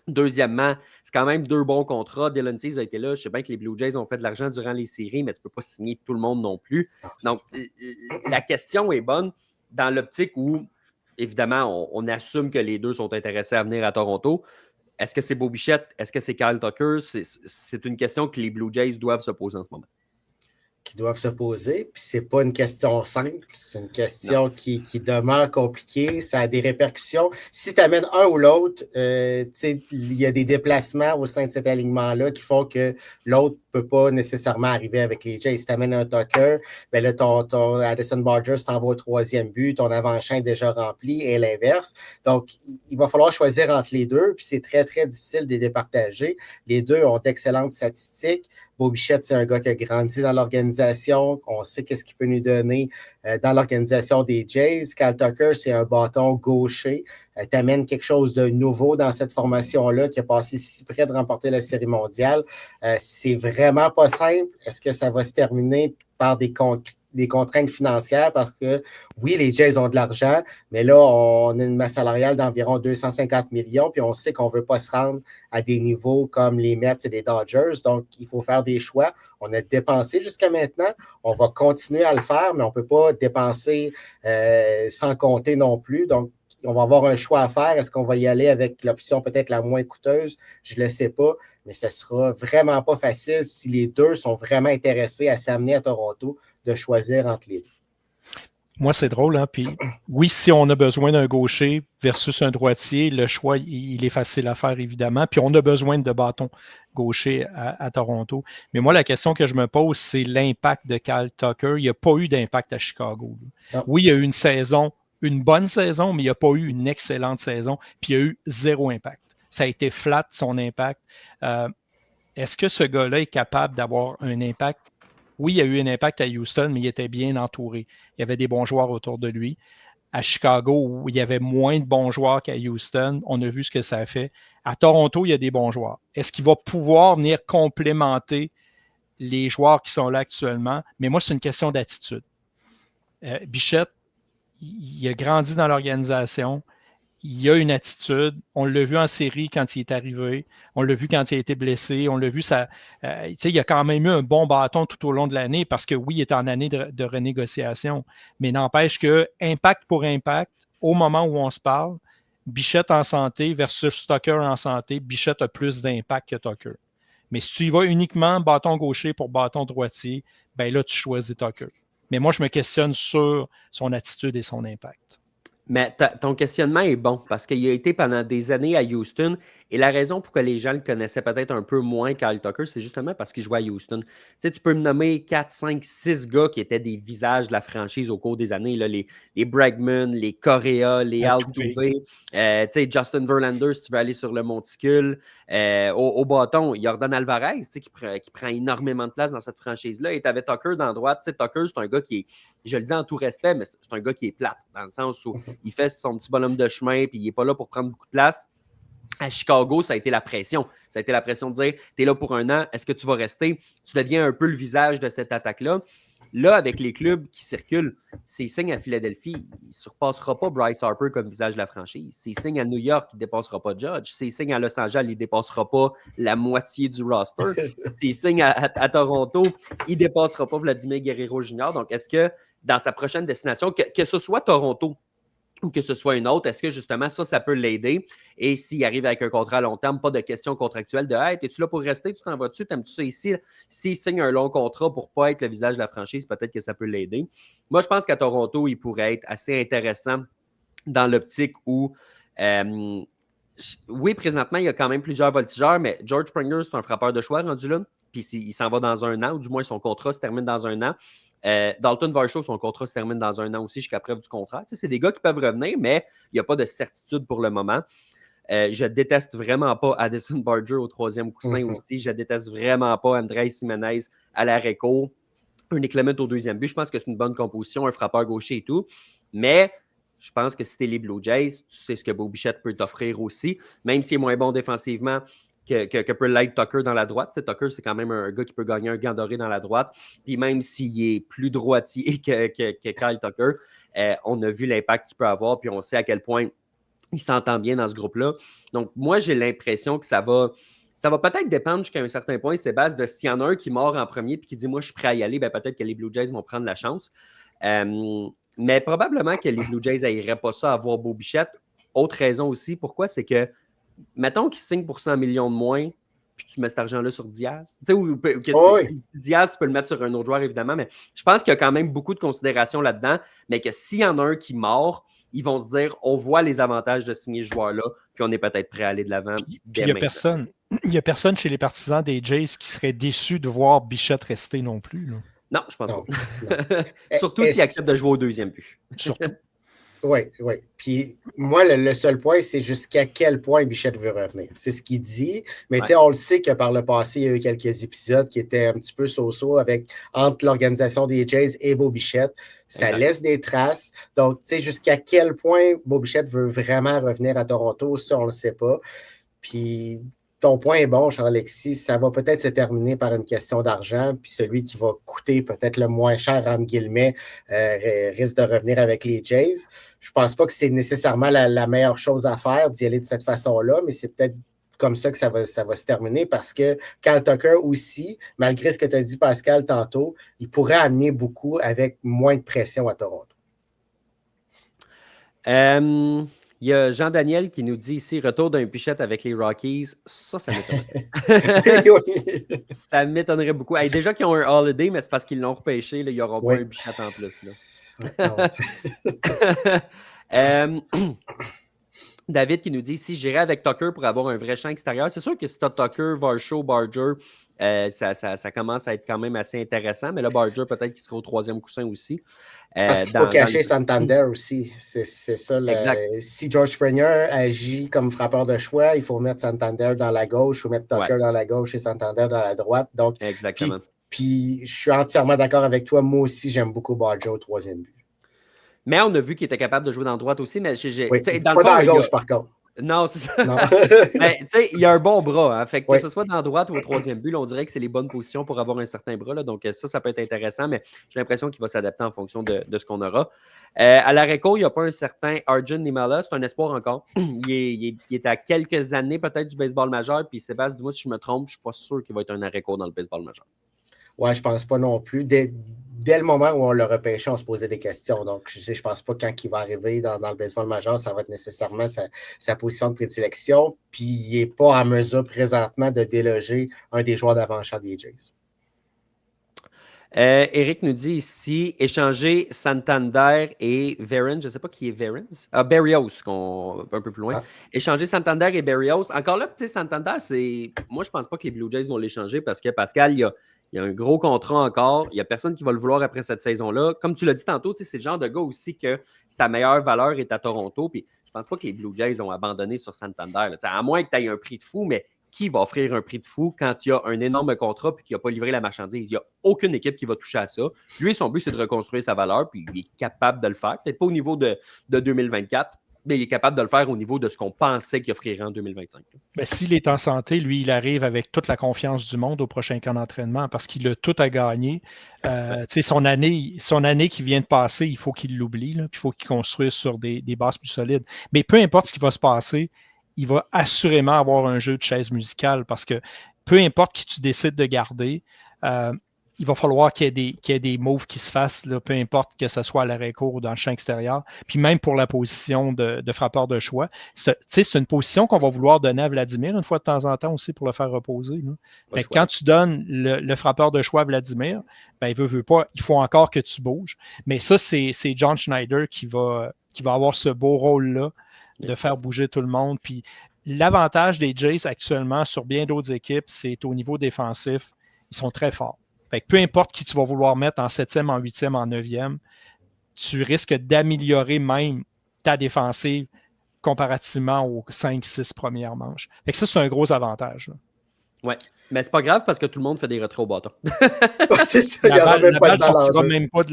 Deuxièmement, c'est quand même 2 bons contrats. Dylan Cease a été là. Je sais bien que les Blue Jays ont fait de l'argent durant les séries, mais tu ne peux pas signer tout le monde non plus. Donc, la question est bonne dans l'optique où, évidemment, on assume que les deux sont intéressés à venir à Toronto. Est-ce que c'est Beau Bichette? Est-ce que c'est Kyle Tucker? C'est une question que les Blue Jays doivent se poser en ce moment. Qui doivent se poser. Puis c'est pas une question simple, c'est une question qui demeure compliquée. Ça a des répercussions. Si tu amènes un ou l'autre, il y a des déplacements au sein de cet alignement-là qui font que l'autre ne peut pas nécessairement arriver avec les Jays. Si tu amènes un Tucker, ben là, ton Addison Barger s'en va au 3e but, ton avant-champ est déjà rempli et l'inverse. Donc, il va falloir choisir entre les deux, puis c'est très, très difficile de les départager. Les deux ont d'excellentes statistiques. Beau Bichette, c'est un gars qui a grandi dans l'organisation. On sait qu'est-ce qu'il peut nous donner dans l'organisation des Jays. Kyle Tucker, c'est un bâton gaucher. Tu amènes quelque chose de nouveau dans cette formation-là qui a passé si près de remporter la Série mondiale. C'est vraiment pas simple. Est-ce que ça va se terminer par des contraintes financières? Parce que, oui, les Jays ont de l'argent, mais là, on a une masse salariale d'environ 250 millions, puis on sait qu'on ne veut pas se rendre à des niveaux comme les Mets et les Dodgers. Donc, il faut faire des choix. On a dépensé jusqu'à maintenant. On va continuer à le faire, mais on ne peut pas dépenser sans compter non plus. Donc, on va avoir un choix à faire. Est-ce qu'on va y aller avec l'option peut-être la moins coûteuse? Je ne le sais pas, mais ce ne sera vraiment pas facile si les deux sont vraiment intéressés à s'amener à Toronto de choisir entre les deux. Moi, c'est drôle, hein? Puis oui, si on a besoin d'un gaucher versus un droitier, le choix, il est facile à faire, évidemment. Puis on a besoin de bâtons gauchers à Toronto. Mais moi, la question que je me pose, c'est l'impact de Kyle Tucker. Il n'y a pas eu d'impact à Chicago. Oui, il y a eu une bonne saison, mais il n'y a pas eu une excellente saison. Puis il y a eu 0 impact. Ça a été flat, son impact. Est-ce que ce gars-là est capable d'avoir un impact? Oui, il y a eu un impact à Houston, mais il était bien entouré. Il y avait des bons joueurs autour de lui. À Chicago, où il y avait moins de bons joueurs qu'à Houston, on a vu ce que ça a fait. À Toronto, il y a des bons joueurs. Est-ce qu'il va pouvoir venir complémenter les joueurs qui sont là actuellement? Mais moi, c'est une question d'attitude. Bichette, il a grandi dans l'organisation. Il a une attitude. On l'a vu en série quand il est arrivé. On l'a vu quand il a été blessé. On l'a vu, il a quand même eu un bon bâton tout au long de l'année parce que oui, il est en année de renégociation. Mais n'empêche que, impact pour impact, au moment où on se parle, Bichette en santé versus Tucker en santé, Bichette a plus d'impact que Tucker. Mais si tu y vas uniquement bâton gaucher pour bâton droitier, ben là, tu choisis Tucker. Mais moi, je me questionne sur son attitude et son impact. Mais ton questionnement est bon parce qu'il a été pendant des années à Houston et la raison pour que les gens le connaissaient peut-être un peu moins, Kyle Tucker, c'est justement parce qu'il jouait à Houston. Tu sais, tu peux me nommer 4, 5, 6 gars qui étaient des visages de la franchise au cours des années, là, les Bregman, les Correa, les Altuve, tu sais, Justin Verlander, si tu veux aller sur le monticule. Au bâton, Yordan Alvarez, tu sais, qui prend énormément de place dans cette franchise-là. Et tu avais Tucker dans la droite. Tu sais, Tucker, c'est un gars qui est, je le dis en tout respect, mais c'est un gars qui est plate, dans le sens où il fait son petit bonhomme de chemin, puis il n'est pas là pour prendre beaucoup de place. À Chicago, ça a été la pression. Ça a été la pression de dire, tu es là pour un an, est-ce que tu vas rester? Tu deviens un peu le visage de cette attaque-là. Là, avec les clubs qui circulent, ses signes à Philadelphie, il ne surpassera pas Bryce Harper comme visage de la franchise. Ses signes à New York, il ne dépassera pas Judge. Ses signes à Los Angeles, il ne dépassera pas la moitié du roster. Ses signes à Toronto, il ne dépassera pas Vladimir Guerrero Jr. Donc, est-ce que dans sa prochaine destination, que ce soit Toronto ou que ce soit une autre, est-ce que justement ça peut l'aider? Et s'il arrive avec un contrat à long terme, pas de question contractuelle de « Hey, es-tu là pour rester? Tu t'en vas-tu? T'aimes-tu ça ici? » S'il signe un long contrat pour ne pas être le visage de la franchise, peut-être que ça peut l'aider. Moi, je pense qu'à Toronto, il pourrait être assez intéressant dans l'optique où oui, présentement, il y a quand même plusieurs voltigeurs, mais George Springer, c'est un frappeur de choix rendu là. Puis il s'en va dans un an, ou du moins son contrat se termine dans un an. Dalton Varsho, son contrat se termine dans un an aussi jusqu'à preuve du contraire. Tu sais, c'est des gars qui peuvent revenir, mais il n'y a pas de certitude pour le moment. Je déteste vraiment pas Addison Barger au troisième coussin aussi. Je déteste vraiment pas Andrés Jiménez à l'arrêt-court. Un Clement au deuxième but. Je pense que c'est une bonne composition, un frappeur gaucher et tout. Mais je pense que si t'es les Blue Jays, tu sais ce que Bo Bichette peut t'offrir aussi, même s'il est moins bon défensivement que peut l'être Tucker dans la droite. Tu sais, Tucker, c'est quand même un gars qui peut gagner un gant doré dans la droite. Puis même s'il est plus droitier que Kyle Tucker, on a vu l'impact qu'il peut avoir, puis on sait à quel point il s'entend bien dans ce groupe-là. Donc, moi, j'ai l'impression que ça va peut-être dépendre jusqu'à un certain point, Sébastien, de s'il y en a un qui mord en premier puis qui dit « Moi, je suis prêt à y aller », ben, peut-être que les Blue Jays vont prendre la chance. Mais probablement que les Blue Jays n'ailleraient pas ça à voir Bo Bichette. Autre raison aussi, pourquoi? C'est que, mettons qu'il signe pour 100 millions de moins, puis tu mets cet argent-là sur Diaz. Tu sais, Diaz, tu peux le mettre sur un autre joueur, évidemment, mais je pense qu'il y a quand même beaucoup de considérations là-dedans, mais que s'il y en a un qui mord, ils vont se dire, on voit les avantages de signer ce joueur-là, puis on est peut-être prêt à aller de l'avant. Il n'y a personne chez les partisans des Jays qui serait déçu de voir Bichette rester non plus. Là. Non, je pense pas. Surtout s'il accepte de jouer au deuxième but. Surtout. Oui. Puis moi, le seul point, c'est jusqu'à quel point Bichette veut revenir. C'est ce qu'il dit. Mais tu sais, on le sait que par le passé, il y a eu quelques épisodes qui étaient un petit peu so-so entre l'organisation des Jays et Bo Bichette. Ça laisse des traces. Donc, tu sais, jusqu'à quel point Bo Bichette veut vraiment revenir à Toronto, ça, on ne le sait pas. Puis ton point est bon, Charles-Alexis. Ça va peut-être se terminer par une question d'argent, puis celui qui va coûter peut-être le moins cher, entre guillemets, risque de revenir avec les Jays. Je ne pense pas que c'est nécessairement la meilleure chose à faire d'y aller de cette façon-là, mais c'est peut-être comme ça que ça va se terminer parce que Kyle Tucker aussi, malgré ce que tu as dit, Pascal, tantôt, il pourrait amener beaucoup avec moins de pression à Toronto. Il y a Jean-Daniel qui nous dit ici, retour d'un Bichette avec les Rockies. Ça m'étonnerait. Ça m'étonnerait beaucoup. Hey, déjà qu'ils ont un holiday, mais c'est parce qu'ils l'ont repêché. Là, il n'y aura pas un Bichette en plus. Là. David qui nous dit ici, j'irai avec Tucker pour avoir un vrai champ extérieur. C'est sûr que si tu as Tucker, Varsho, Barger, ça commence à être quand même assez intéressant. Mais là, Barger, peut-être qu'il sera au troisième coussin aussi. Parce qu'il faut cacher Santander aussi. C'est ça. Si George Springer agit comme frappeur de choix, il faut mettre Santander dans la gauche ou mettre Tucker dans la gauche et Santander dans la droite. Donc, exactement. Puis je suis entièrement d'accord avec toi. Moi aussi, j'aime beaucoup Barger au troisième but. Mais on a vu qu'il était capable de jouer dans la droite aussi. Mais dans la gauche, par contre. Non, c'est ça. Mais tu sais, il a un bon bras. Hein, fait que ce soit dans la droite ou au troisième but, là, on dirait que c'est les bonnes positions pour avoir un certain bras. Là, donc ça peut être intéressant, mais j'ai l'impression qu'il va s'adapter en fonction de ce qu'on aura. À l'arrêt-court, il n'y a pas un certain Arjun Nimala. C'est un espoir encore. Il est à quelques années peut-être du baseball majeur. Puis Sébastien, dis-moi si je me trompe, je ne suis pas sûr qu'il va être un arrêt-court dans le baseball majeur. Ouais, je pense pas non plus. Dès le moment où on l'a repêché, on se posait des questions. Donc, je pense pas quand il va arriver dans le baseball majeur, ça va être nécessairement sa position de prédilection. Puis, il n'est pas en mesure présentement de déloger un des joueurs d'avant-champ des Jays. Eric nous dit ici, échanger Santander et Verens. Je ne sais pas qui est Verens. Berrios, un peu plus loin. Échanger Santander et Berrios. Encore là, tu sais, Santander, moi, je ne pense pas que les Blue Jays vont l'échanger parce que Pascal, il y a un gros contrat encore. Il n'y a personne qui va le vouloir après cette saison-là. Comme tu l'as dit tantôt, c'est le genre de gars aussi que sa meilleure valeur est à Toronto. Puis je ne pense pas que les Blue Jays ont abandonné sur Santander. À moins que tu aies un prix de fou, mais qui va offrir un prix de fou quand il y a un énorme contrat et qu'il n'a pas livré la marchandise? Il n'y a aucune équipe qui va toucher à ça. Lui, son but, c'est de reconstruire sa valeur, puis il est capable de le faire. Peut-être pas au niveau de 2024, mais il est capable de le faire au niveau de ce qu'on pensait qu'il offrirait en 2025. Ben, s'il est en santé, lui, il arrive avec toute la confiance du monde au prochain camp d'entraînement parce qu'il a tout à gagner. Son année qui vient de passer, il faut qu'il l'oublie, puis il faut qu'il construise sur des bases plus solides. Mais peu importe ce qui va se passer, il va assurément avoir un jeu de chaise musicale parce que peu importe qui tu décides de garder, il va falloir qu'il y ait des moves qui se fassent, là, peu importe que ce soit à l'arrêt-court ou dans le champ extérieur. Puis même pour la position de frappeur de choix, c'est une position qu'on va vouloir donner à Vladimir une fois de temps en temps aussi pour le faire reposer. Fait que quand tu donnes le frappeur de choix à Vladimir, ben, il veut pas, il faut encore que tu bouges. Mais ça, c'est John Schneider qui va avoir ce beau rôle-là de faire bouger tout le monde. Puis l'avantage des Jays actuellement sur bien d'autres équipes, c'est au niveau défensif, ils sont très forts. Fait que peu importe qui tu vas vouloir mettre en 7e, en 8e, en 9e, tu risques d'améliorer même ta défensive comparativement aux 5-6 premières manches. Fait que ça, c'est un gros avantage. Oui, mais c'est pas grave parce que tout le monde fait des retraits au bâton. C'est ça, il n'y aura même pas de balance. Tu ne même pas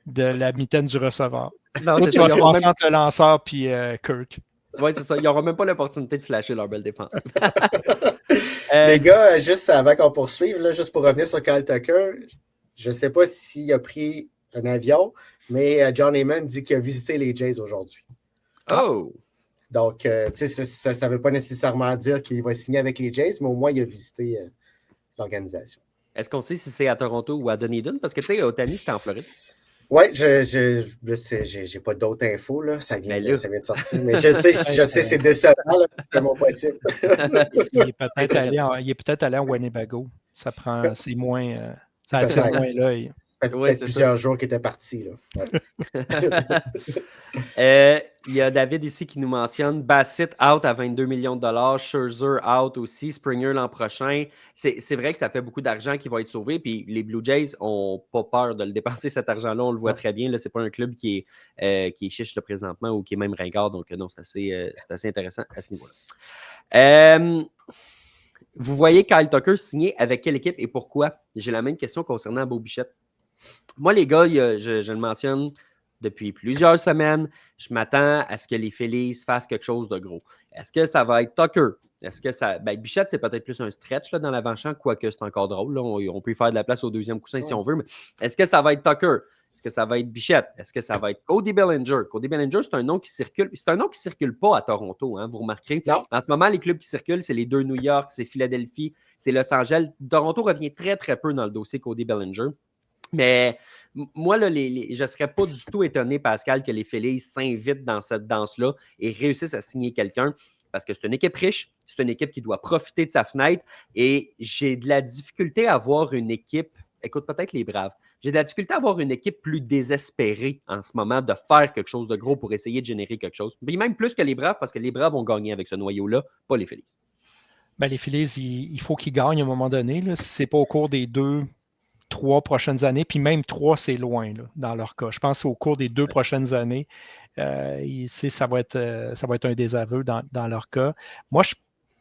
de la mitaine du receveur. Non, tu vas passer entre le lanceur et Kirk. Oui, c'est ça. Ils n'auront même pas l'opportunité de flasher leur belle défense. Les gars, juste avant qu'on poursuive, là, juste pour revenir sur Kyle Tucker, je ne sais pas s'il a pris un avion, mais John Heyman dit qu'il a visité les Jays aujourd'hui. Oh! Donc, tu sais, ça ne veut pas nécessairement dire qu'il va signer avec les Jays, mais au moins, il a visité l'organisation. Est-ce qu'on sait si c'est à Toronto ou à Dunedin? Parce que, tu sais, Ohtani, c'était en Floride. Oui, je n'ai pas d'autres infos, là. Ça vient de sortir. Mais je sais, c'est décevant, là, vraiment possible. Il est peut-être allé en Winnebago. C'est moins. Ça attire moins l'œil. Ça fait peut-être plusieurs jours qu'il était parti. Là. Ouais. Il y a David ici qui nous mentionne Bassett out à 22 millions de dollars, Scherzer out aussi, Springer l'an prochain. C'est vrai que ça fait beaucoup d'argent qui va être sauvé. Puis les Blue Jays n'ont pas peur de le dépenser, cet argent-là. On le voit très bien. Ce n'est pas un club qui est chiche là, présentement ou qui est même ringard. Donc, non, c'est assez intéressant à ce niveau-là. Vous voyez Kyle Tucker signer avec quelle équipe et pourquoi? J'ai la même question concernant Beau Bichette. Moi, les gars, je le mentionne depuis plusieurs semaines. Je m'attends à ce que les Phillies fassent quelque chose de gros. Est-ce que ça va être Tucker? Est-ce que ça. Ben, Bichette, c'est peut-être plus un stretch là, dans l'avant-champ, quoique c'est encore drôle. Là. On peut faire de la place au deuxième coussin si on veut. Mais est-ce que ça va être Tucker? Est-ce que ça va être Bichette? Est-ce que ça va être Cody Bellinger? Cody Bellinger, c'est un nom qui circule. C'est un nom qui ne circule pas à Toronto, hein, vous remarquerez. Non. En ce moment, les clubs qui circulent, c'est les deux New York, c'est Philadelphie, c'est Los Angeles. Toronto revient très, très peu dans le dossier Cody Bellinger. Mais moi, là, je ne serais pas du tout étonné, Pascal, que les Phillies s'invitent dans cette danse-là et réussissent à signer quelqu'un parce que c'est une équipe riche, c'est une équipe qui doit profiter de sa fenêtre et j'ai de la difficulté à voir une équipe, écoute, peut-être les Braves, j'ai de la difficulté à voir une équipe plus désespérée en ce moment de faire quelque chose de gros pour essayer de générer quelque chose. Puis même plus que les Braves parce que les Braves ont gagné avec ce noyau-là, pas les Phillies. Ben, les Phillies, il faut qu'ils gagnent à un moment donné. Là. Si ce n'est pas au cours des 2-3 prochaines années, puis même 3, c'est loin là, dans leur cas. Je pense qu'au cours des 2 prochaines années, ça va être un désaveu dans leur cas. Moi,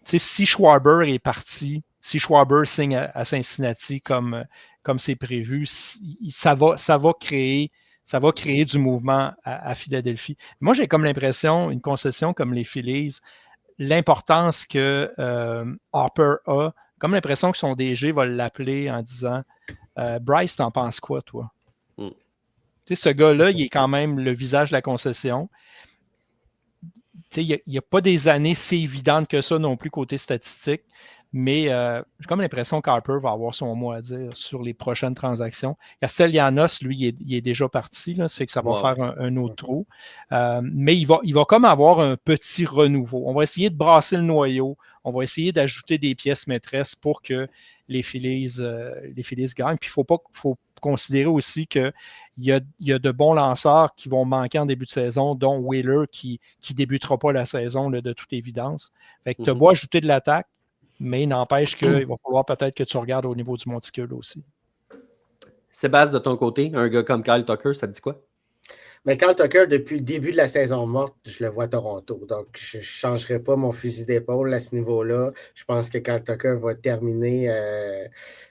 si Schwarber est parti, si Schwarber signe à Cincinnati comme c'est prévu, ça va créer du mouvement à Philadelphie. Moi, j'ai comme l'impression, une concession comme les Phillies, l'importance que Harper a, comme l'impression que son DG va l'appeler en disant Bryce, t'en penses quoi, toi? Tu sais, ce gars-là, il est quand même le visage de la concession. Tu sais, il n'y a pas des années si évidentes que ça non plus côté statistique, mais j'ai comme l'impression qu'Harper va avoir son mot à dire sur les prochaines transactions. Castellanos, lui, il est déjà parti, là, ça fait que ça va faire un autre trou. Mais il va comme avoir un petit renouveau. On va essayer de brasser le noyau. on va essayer d'ajouter des pièces maîtresses pour que les Phillies gagnent. Puis il faut considérer aussi qu'il y a de bons lanceurs qui vont manquer en début de saison, dont Wheeler qui ne débutera pas la saison là, de toute évidence. Fait que tu as beau ajouter de l'attaque, mais il n'empêche qu'il va falloir peut-être que tu regardes au niveau du monticule aussi. Sébastien, de ton côté, un gars comme Kyle Tucker, ça te dit quoi? Mais Kyle Tucker, depuis le début de la saison morte, je le vois à Toronto. Donc, je ne changerai pas mon fusil d'épaule à ce niveau-là. Je pense que Kyle Tucker va terminer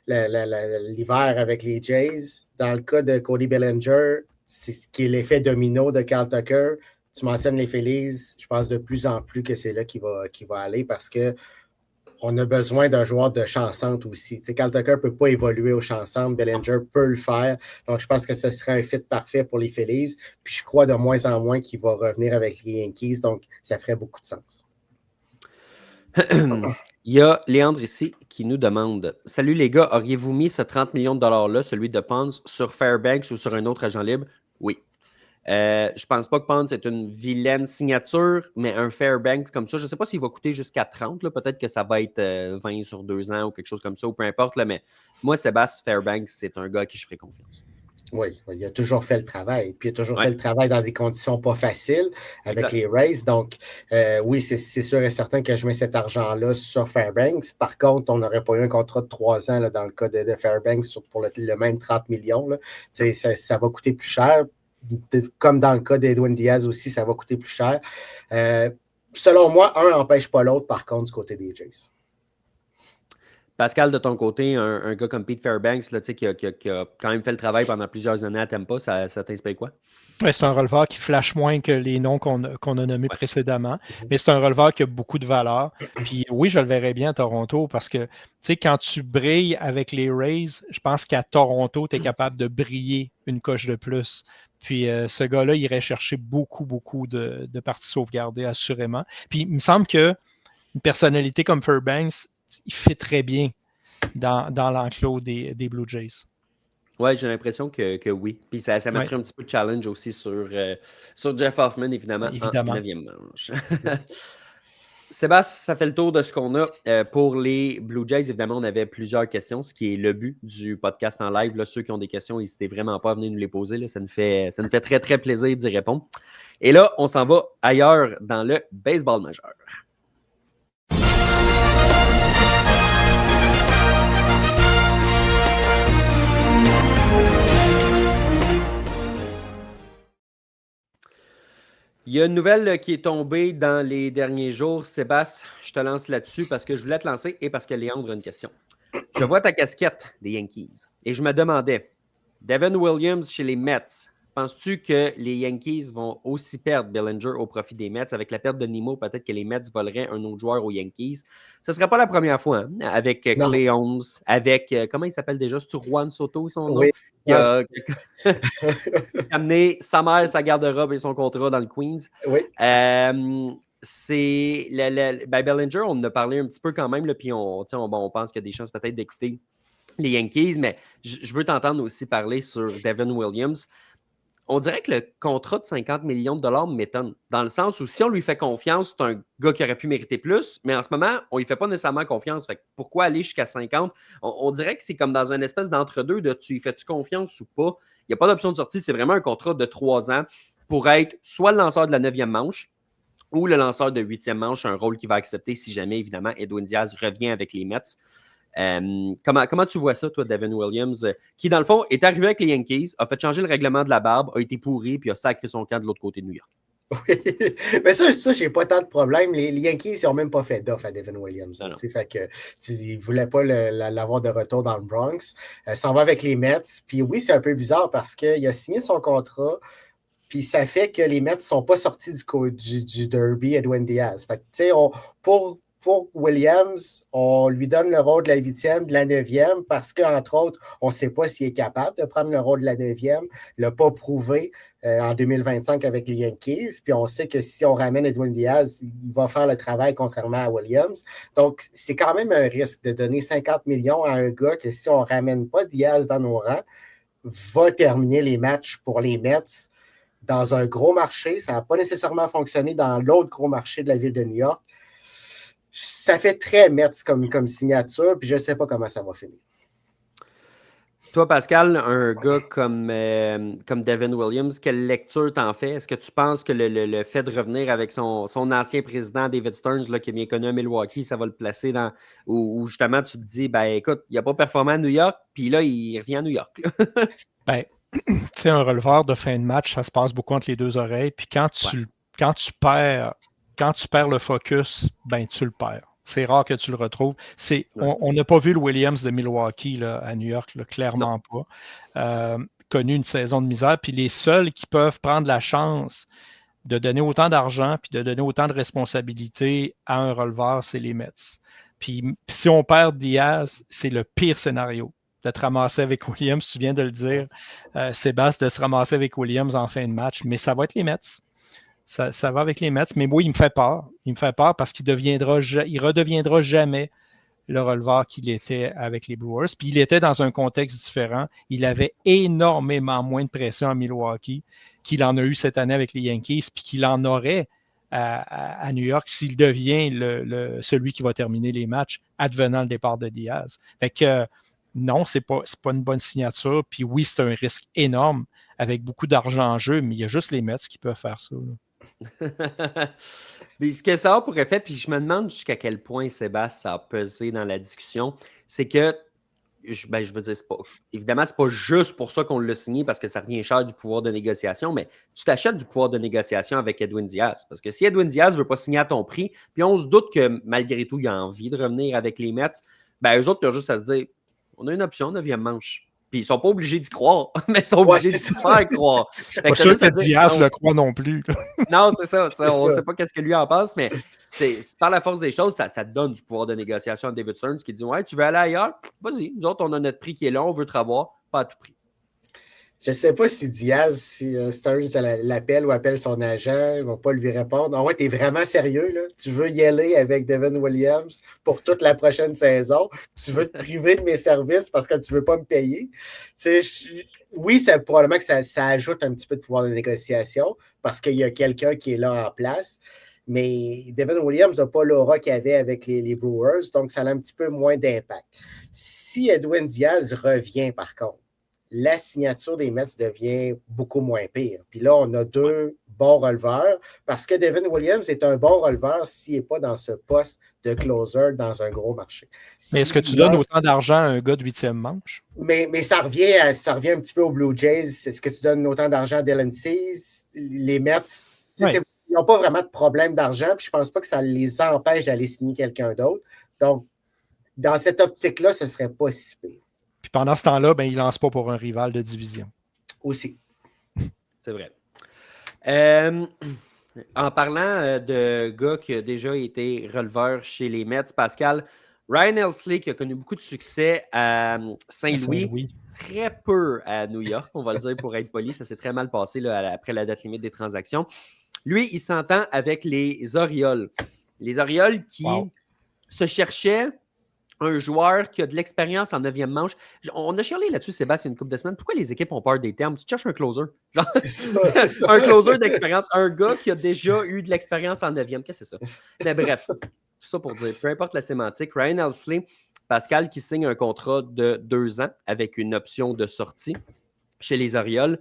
l'hiver avec les Jays. Dans le cas de Cody Bellinger, c'est ce qui est l'effet domino de Kyle Tucker. Tu mentionnes les Phillies. Je pense de plus en plus que c'est là qu'il va aller parce que on a besoin d'un joueur de chanceante aussi. Kyle Tucker ne peut pas évoluer au chanceante. Bellinger peut le faire. Donc, je pense que ce serait un fit parfait pour les Phillies. Puis, je crois de moins en moins qu'il va revenir avec les Yankees. Donc, ça ferait beaucoup de sens. Il y a Léandre ici qui nous demande « Salut les gars, auriez-vous mis ce 30 millions de $-là, celui de Ponce, sur Fairbanks ou sur un autre agent libre? » Oui. Je pense pas que Ponce est une vilaine signature, mais un Fairbanks comme ça, je ne sais pas s'il va coûter jusqu'à 30, là, peut-être que ça va être 20 sur 2 ans ou quelque chose comme ça, ou peu importe, là, mais moi, Sébastien Fairbanks, c'est un gars à qui je ferai confiance. Oui, il a toujours fait le travail. Puis il a toujours fait le travail dans des conditions pas faciles avec les Rays. Donc, oui, c'est sûr et certain que je mets cet argent-là sur Fairbanks. Par contre, on n'aurait pas eu un contrat de 3 ans là, dans le cas de Fairbanks pour le même 30 millions. Là. Ça va coûter plus cher. Comme dans le cas d'Edwin Diaz aussi, ça va coûter plus cher. Selon moi, un n'empêche pas l'autre, par contre, du côté des Jays. Pascal, de ton côté, un gars comme Pete Fairbanks là, qui a quand même fait le travail pendant plusieurs années à Tampa, ça t'inspire quoi? Ouais, c'est un releveur qui flash moins que les noms qu'on a nommés précédemment, mais c'est un releveur qui a beaucoup de valeur. Puis oui, je le verrais bien à Toronto parce que quand tu brilles avec les Rays, je pense qu'à Toronto, tu es capable de briller une coche de plus. Puis ce gars-là, il irait chercher beaucoup de parties sauvegardées, assurément. Puis il me semble qu'une personnalité comme Fairbanks, il fait très bien dans l'enclos des Blue Jays. Oui, j'ai l'impression que oui. Puis ça mettrait un petit peu de challenge aussi sur Jeff Hoffman, évidemment. En 9e manche. Sébastien, ça fait le tour de ce qu'on a pour les Blue Jays. Évidemment, on avait plusieurs questions, ce qui est le but du podcast en live. Là, ceux qui ont des questions, n'hésitez vraiment pas à venir nous les poser. Là. Ça nous fait très, très plaisir d'y répondre. Et là, on s'en va ailleurs dans le baseball majeur. Il y a une nouvelle qui est tombée dans les derniers jours. Sébastien, je te lance là-dessus parce que je voulais te lancer et parce que Léandre a une question. Je vois ta casquette des Yankees et je me demandais, Devin Williams chez les Mets, penses-tu que les Yankees vont aussi perdre Bellinger au profit des Mets? Avec la perte de Nimmo, peut-être que les Mets voleraient un autre joueur aux Yankees. Ce ne serait pas la première fois hein, avec Clay Holmes, avec, comment il s'appelle déjà? C'est-tu Juan Soto, son nom? Oui. Qui a amené sa mère, sa garde-robe et son contrat dans le Queens. Oui. Bellinger, on en a parlé un petit peu quand même, là, puis on pense qu'il y a des chances peut-être d'écouter les Yankees, mais je veux t'entendre aussi parler sur Devin Williams. On dirait que le contrat de 50 millions de dollars m'étonne, dans le sens où si on lui fait confiance, c'est un gars qui aurait pu mériter plus, mais en ce moment, on ne lui fait pas nécessairement confiance. Fait que pourquoi aller jusqu'à 50? On dirait que c'est comme dans une espèce d'entre-deux de tu lui fais-tu confiance ou pas? Il n'y a pas d'option de sortie, c'est vraiment un contrat de 3 ans pour être soit le lanceur de la 9e manche ou le lanceur de 8e manche, un rôle qu'il va accepter si jamais, évidemment, Edwin Diaz revient avec les Mets. Comment tu vois ça, toi, Devin Williams, qui, dans le fond, est arrivé avec les Yankees, a fait changer le règlement de la barbe, a été pourri, puis a sacré son camp de l'autre côté de New York? Oui, mais ça j'ai pas tant de problème. Les Yankees, ils n'ont même pas fait d'offre à Devin Williams. Fait que ils ne voulaient pas l'avoir de retour dans le Bronx. S'en va avec les Mets. Puis oui, c'est un peu bizarre parce qu'il a signé son contrat. Puis ça fait que les Mets ne sont pas sortis du derby Edwin Diaz. Fait que, pour Williams, on lui donne le rôle de la 8e, de la 9e, parce qu'entre autres, on ne sait pas s'il est capable de prendre le rôle de la 9e. Il ne l'a pas prouvé en 2025 avec les Yankees. Puis on sait que si on ramène Edwin Diaz, il va faire le travail contrairement à Williams. Donc, c'est quand même un risque de donner 50 millions à un gars que si on ne ramène pas Diaz dans nos rangs, va terminer les matchs pour les Mets dans un gros marché. Ça n'a pas nécessairement fonctionné dans l'autre gros marché de la ville de New York. Ça fait très Mets comme signature, puis je ne sais pas comment ça va finir. Toi, Pascal, un gars comme Devin Williams, quelle lecture t'en fais? Est-ce que tu penses que le fait de revenir avec son ancien président, David Stearns, là, qui est bien connu à Milwaukee, ça va le placer dans... Où justement, tu te dis, ben écoute, il n'a pas performé à New York, puis là, il revient à New York. Ben, tu sais, un releveur de fin de match, ça se passe beaucoup entre les deux oreilles, puis quand tu perds le focus, ben tu le perds. C'est rare que tu le retrouves. On n'a pas vu le Williams de Milwaukee là, à New York, là, clairement pas. Connu une saison de misère. Puis les seuls qui peuvent prendre la chance de donner autant d'argent puis de donner autant de responsabilités à un releveur, c'est les Mets. Puis si on perd Diaz, c'est le pire scénario de te ramasser avec Williams. Tu viens de le dire, Sébastien, de se ramasser avec Williams en fin de match. Mais ça va être les Mets. Ça va avec les Mets, mais moi, il me fait peur. Il me fait peur parce qu'il redeviendra jamais le releveur qu'il était avec les Brewers. Puis il était dans un contexte différent. Il avait énormément moins de pression à Milwaukee qu'il en a eu cette année avec les Yankees, puis qu'il en aurait à New York s'il devient celui qui va terminer les matchs advenant le départ de Diaz. Fait que non, c'est pas une bonne signature. Puis oui, c'est un risque énorme avec beaucoup d'argent en jeu, mais il y a juste les Mets qui peuvent faire ça. Mais ce que ça a pour effet, puis je me demande jusqu'à quel point, Sébastien, ça a pesé dans la discussion, c'est que, je veux dire, évidemment, c'est pas juste pour ça qu'on l'a signé, parce que ça revient cher du pouvoir de négociation, mais tu t'achètes du pouvoir de négociation avec Edwin Diaz. Parce que si Edwin Diaz ne veut pas signer à ton prix, puis on se doute que malgré tout, il a envie de revenir avec les Mets, ben eux autres, ils ont juste à se dire, on a une option, 9e manche. Puis ils ne sont pas obligés d'y croire, mais ils sont obligés de se faire croire. Pas sûr que Diaz le croit non plus. Non, c'est ça. On ne sait pas qu'est-ce que lui en pense, mais c'est par la force des choses, ça donne du pouvoir de négociation à David Stearns qui dit « Ouais, tu veux aller ailleurs? Vas-y. Nous autres, on a notre prix qui est là, on veut te revoir, pas à tout prix. » Je ne sais pas si Diaz, si Stearns l'appelle ou appelle son agent, ils ne vont pas lui répondre. Ah ouais, tu es vraiment sérieux, là? Tu veux y aller avec Devin Williams pour toute la prochaine saison? Tu veux te priver de mes services parce que tu ne veux pas me payer? Oui, c'est probablement que ça ajoute un petit peu de pouvoir de négociation parce qu'il y a quelqu'un qui est là en place. Mais Devin Williams n'a pas l'aura qu'il avait avec les Brewers, donc ça a un petit peu moins d'impact. Si Edwin Diaz revient, par contre, la signature des Mets devient beaucoup moins pire. Puis là, on a deux bons releveurs parce que Devin Williams est un bon releveur s'il n'est pas dans ce poste de closer dans un gros marché. Mais est-ce que tu donnes autant d'argent à un gars de 8e manche? Mais ça revient un petit peu aux Blue Jays. Est-ce que tu donnes autant d'argent à Dylan Cease? Les Mets, ils n'ont pas vraiment de problème d'argent, puis je ne pense pas que ça les empêche d'aller signer quelqu'un d'autre. Donc, dans cette optique-là, ce ne serait pas si pire. Puis pendant ce temps-là, ben, il ne lance pas pour un rival de division. Aussi. C'est vrai. En parlant de gars qui a déjà été releveur chez les Mets, Pascal, Ryan Helsley qui a connu beaucoup de succès à Saint-Louis, très peu à New York, on va le dire pour être poli. Ça s'est très mal passé là, après la date limite des transactions. Lui, il s'entend avec les Orioles. Les Orioles qui se cherchaient un joueur qui a de l'expérience en 9e manche. On a chialé là-dessus, Sébastien, une couple de semaines. Pourquoi les équipes ont peur des termes? Tu cherches un closer. Genre, c'est ça. Un closer d'expérience. Un gars qui a déjà eu de l'expérience en 9e. Qu'est-ce que c'est ça? Mais bref, tout ça pour dire, peu importe la sémantique, Ryan Helsley, Pascal, qui signe un contrat de 2 ans avec une option de sortie chez les Orioles.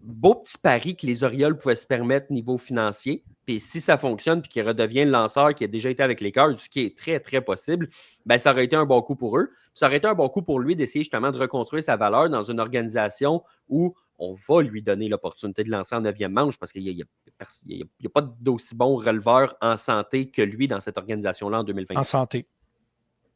Beau petit pari que les Orioles pouvaient se permettre niveau financier. Puis si ça fonctionne puis qu'il redevient le lanceur qui a déjà été avec les Cards, ce qui est très, très possible, ben ça aurait été un bon coup pour eux. Puis ça aurait été un bon coup pour lui d'essayer justement de reconstruire sa valeur dans une organisation où on va lui donner l'opportunité de lancer en 9e manche parce qu'il n'y a pas d'aussi bon releveur en santé que lui dans cette organisation-là en 2020. En santé.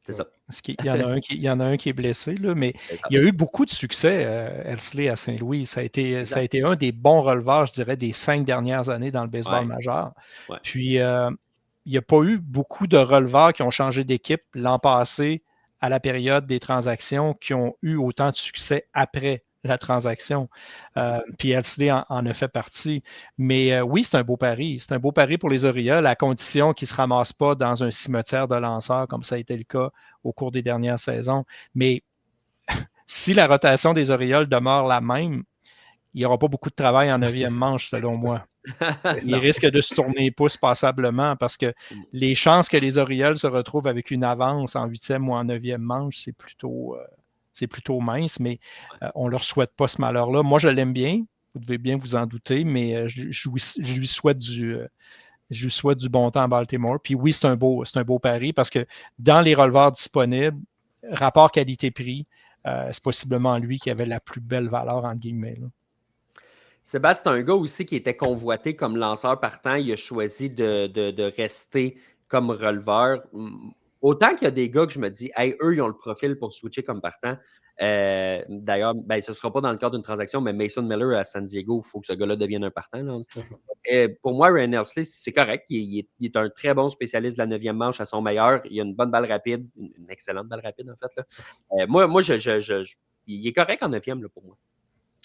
C'est ça. Parce qu'il y en a un qui est blessé, là, mais il y a eu beaucoup de succès, Helsley, à Saint-Louis. Ça a été un des bons releveurs, je dirais, des 5 dernières années dans le baseball majeur. Ouais. Puis, il n'y a pas eu beaucoup de releveurs qui ont changé d'équipe l'an passé à la période des transactions qui ont eu autant de succès après la transaction. Puis Helsley en a fait partie. Mais oui, c'est un beau pari. C'est un beau pari pour les Orioles à condition qu'ils ne se ramassent pas dans un cimetière de lanceurs comme ça a été le cas au cours des dernières saisons. Mais si la rotation des Orioles demeure la même, il n'y aura pas beaucoup de travail en 9e manche, selon moi. Il risque de se tourner les pouces passablement parce que les chances que les Orioles se retrouvent avec une avance en 8e ou en 9e manche, c'est plutôt mince, mais on ne leur souhaite pas ce malheur-là. Moi, je l'aime bien, vous devez bien vous en douter, mais je lui souhaite du bon temps à Baltimore. Puis oui, c'est un beau pari parce que dans les releveurs disponibles, rapport qualité-prix, c'est possiblement lui qui avait la plus belle valeur, entre guillemets. Là. Sébastien, c'est un gars aussi qui était convoité comme lanceur partant. Il a choisi de rester comme releveur. Autant qu'il y a des gars que je me dis, hey, eux, ils ont le profil pour switcher comme partant. D'ailleurs, ce ne sera pas dans le cadre d'une transaction, mais Mason Miller à San Diego, il faut que ce gars-là devienne un partant. Là. Pour moi, Ryan Helsley, c'est correct. Il est un très bon spécialiste de la 9e manche à son meilleur. Il a une bonne balle rapide, une excellente balle rapide, en fait. Là. Moi, il est correct en 9e là, pour moi.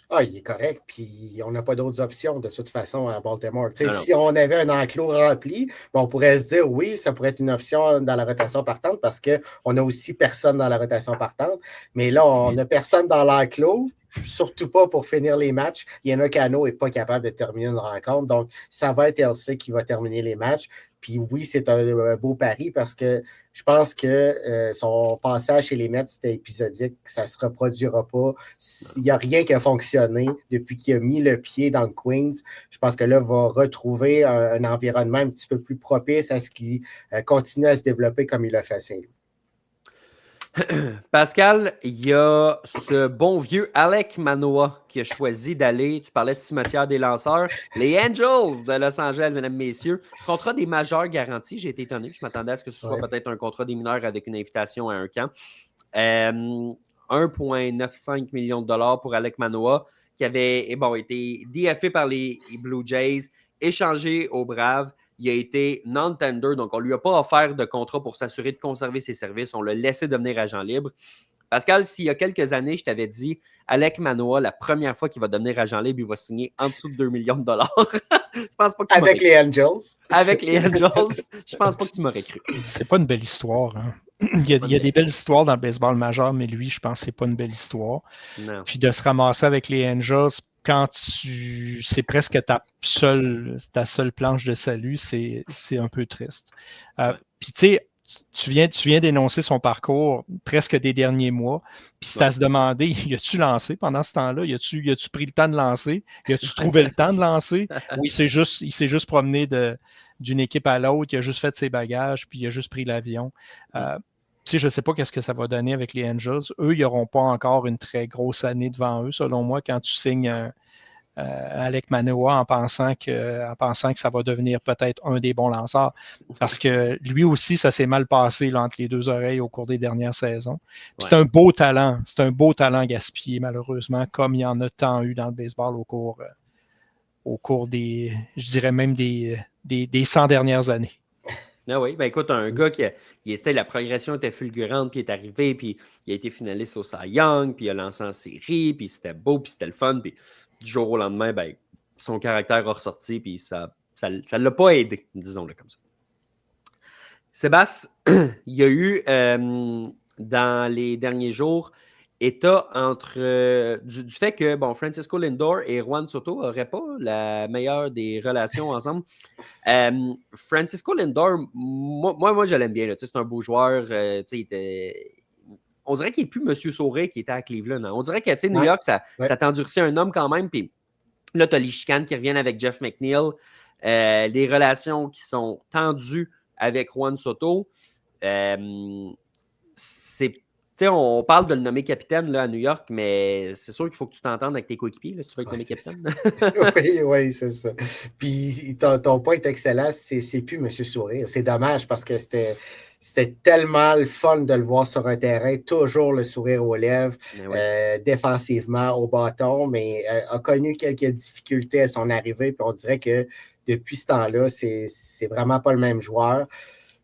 Ah, il est correct, puis on n'a pas d'autres options de toute façon à Baltimore. Si on avait un enclos rempli, on pourrait se dire oui, ça pourrait être une option dans la rotation partante parce qu'on n'a aussi personne dans la rotation partante. Mais là, on n'a personne dans l'enclos, surtout pas pour finir les matchs. Yannick Cano n'est pas capable de terminer une rencontre, donc ça va être Helsley qui va terminer les matchs. Puis oui, c'est un beau pari parce que je pense que son passage chez les Mets, c'était épisodique, ça ne se reproduira pas. Il n'y a rien qui a fonctionné depuis qu'il a mis le pied dans le Queens. Je pense que là, il va retrouver un environnement un petit peu plus propice à ce qu'il continue à se développer comme il l'a fait à Saint-Louis. Pascal, il y a ce bon vieux Alek Manoah qui a choisi d'aller, tu parlais de cimetière des lanceurs, les Angels de Los Angeles, mesdames, messieurs. Contrat des majeurs garantis, j'ai été étonné. Je m'attendais à ce que ce soit peut-être un contrat des mineurs avec une invitation à un camp. 1,95 million de dollars pour Alek Manoah qui avait été DFé par les Blue Jays, échangé aux Braves. Il a été non-tender, donc on ne lui a pas offert de contrat pour s'assurer de conserver ses services. On l'a laissé devenir agent libre. Pascal, s'il y a quelques années, je t'avais dit, Alek Manoah, la première fois qu'il va devenir agent libre, il va signer en dessous de 2 millions de dollars. Je pense pas que tu Avec les Angels. Avec les Angels, je pense pas que tu m'aurais cru. C'est pas une belle histoire. Hein? Il y a des belles histoires dans le baseball majeur, mais lui, je pense que c'est pas une belle histoire. Non. Puis de se ramasser avec les Angels quand c'est presque ta seule planche de salut, c'est un peu triste. Puis tu sais, tu viens d'énoncer son parcours presque des derniers mois. Puis c'est à se demander, y a-tu lancé pendant ce temps-là? Y a-tu pris le temps de lancer? Y a-tu trouvé le temps de lancer? Ou il s'est juste promené d'une équipe à l'autre, il a juste fait ses bagages, puis il a juste pris l'avion. Je ne sais pas qu'est-ce que ça va donner avec les Angels. Eux, ils n'auront pas encore une très grosse année devant eux, selon moi, quand tu signes Alek Manoah en pensant que ça va devenir peut-être un des bons lanceurs. Parce que lui aussi, ça s'est mal passé là, entre les deux oreilles au cours des dernières saisons. Puis c'est un beau talent. C'est un beau talent gaspillé, malheureusement, comme il y en a tant eu dans le baseball au cours des, je dirais même des 100 dernières années. Ah oui, écoute, un gars la progression était fulgurante, puis il est arrivé, puis il a été finaliste au Cy Young, puis il a lancé en série, puis c'était beau, puis c'était le fun, puis du jour au lendemain, son caractère a ressorti, puis ça l'a pas aidé, disons-le comme ça. Sébastien, il y a eu, dans les derniers jours, état entre du fait que Francisco Lindor et Juan Soto n'auraient pas la meilleure des relations ensemble. Francisco Lindor, moi je l'aime bien. C'est un beau joueur. On dirait qu'il n'est plus Monsieur Sauré qui était à Cleveland. Hein. On dirait que New York, ça t'endurcit un homme quand même. Puis là, tu as les chicanes qui reviennent avec Jeff McNeil. Les relations qui sont tendues avec Juan Soto. On parle de le nommer capitaine là, à New York, mais c'est sûr qu'il faut que tu t'entendes avec tes coéquipiers là, si tu veux être nommé capitaine. Oui, c'est ça. Puis ton point est excellent, c'est plus M. Sourire. C'est dommage parce que c'était tellement le fun de le voir sur un terrain, toujours le sourire aux lèvres, défensivement au bâton, mais a connu quelques difficultés à son arrivée, puis on dirait que depuis ce temps-là, c'est vraiment pas le même joueur.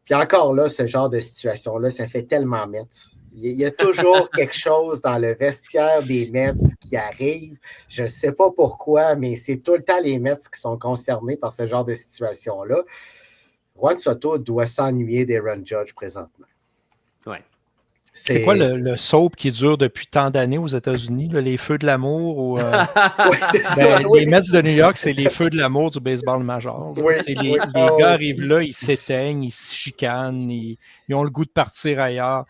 Puis encore là, ce genre de situation-là, ça fait tellement Mets. Il y a toujours quelque chose dans le vestiaire des Mets qui arrive. Je ne sais pas pourquoi, mais c'est tout le temps les Mets qui sont concernés par ce genre de situation-là. Juan Soto doit s'ennuyer d'Aaron Judge présentement. Oui. C'est quoi le soap qui dure depuis tant d'années aux États-Unis, là, les Feux de l'amour? Ou, les Mets de New York, c'est les Feux de l'amour du baseball major. Les gars arrivent là, ils s'éteignent, ils se chicanent, ils ont le goût de partir ailleurs.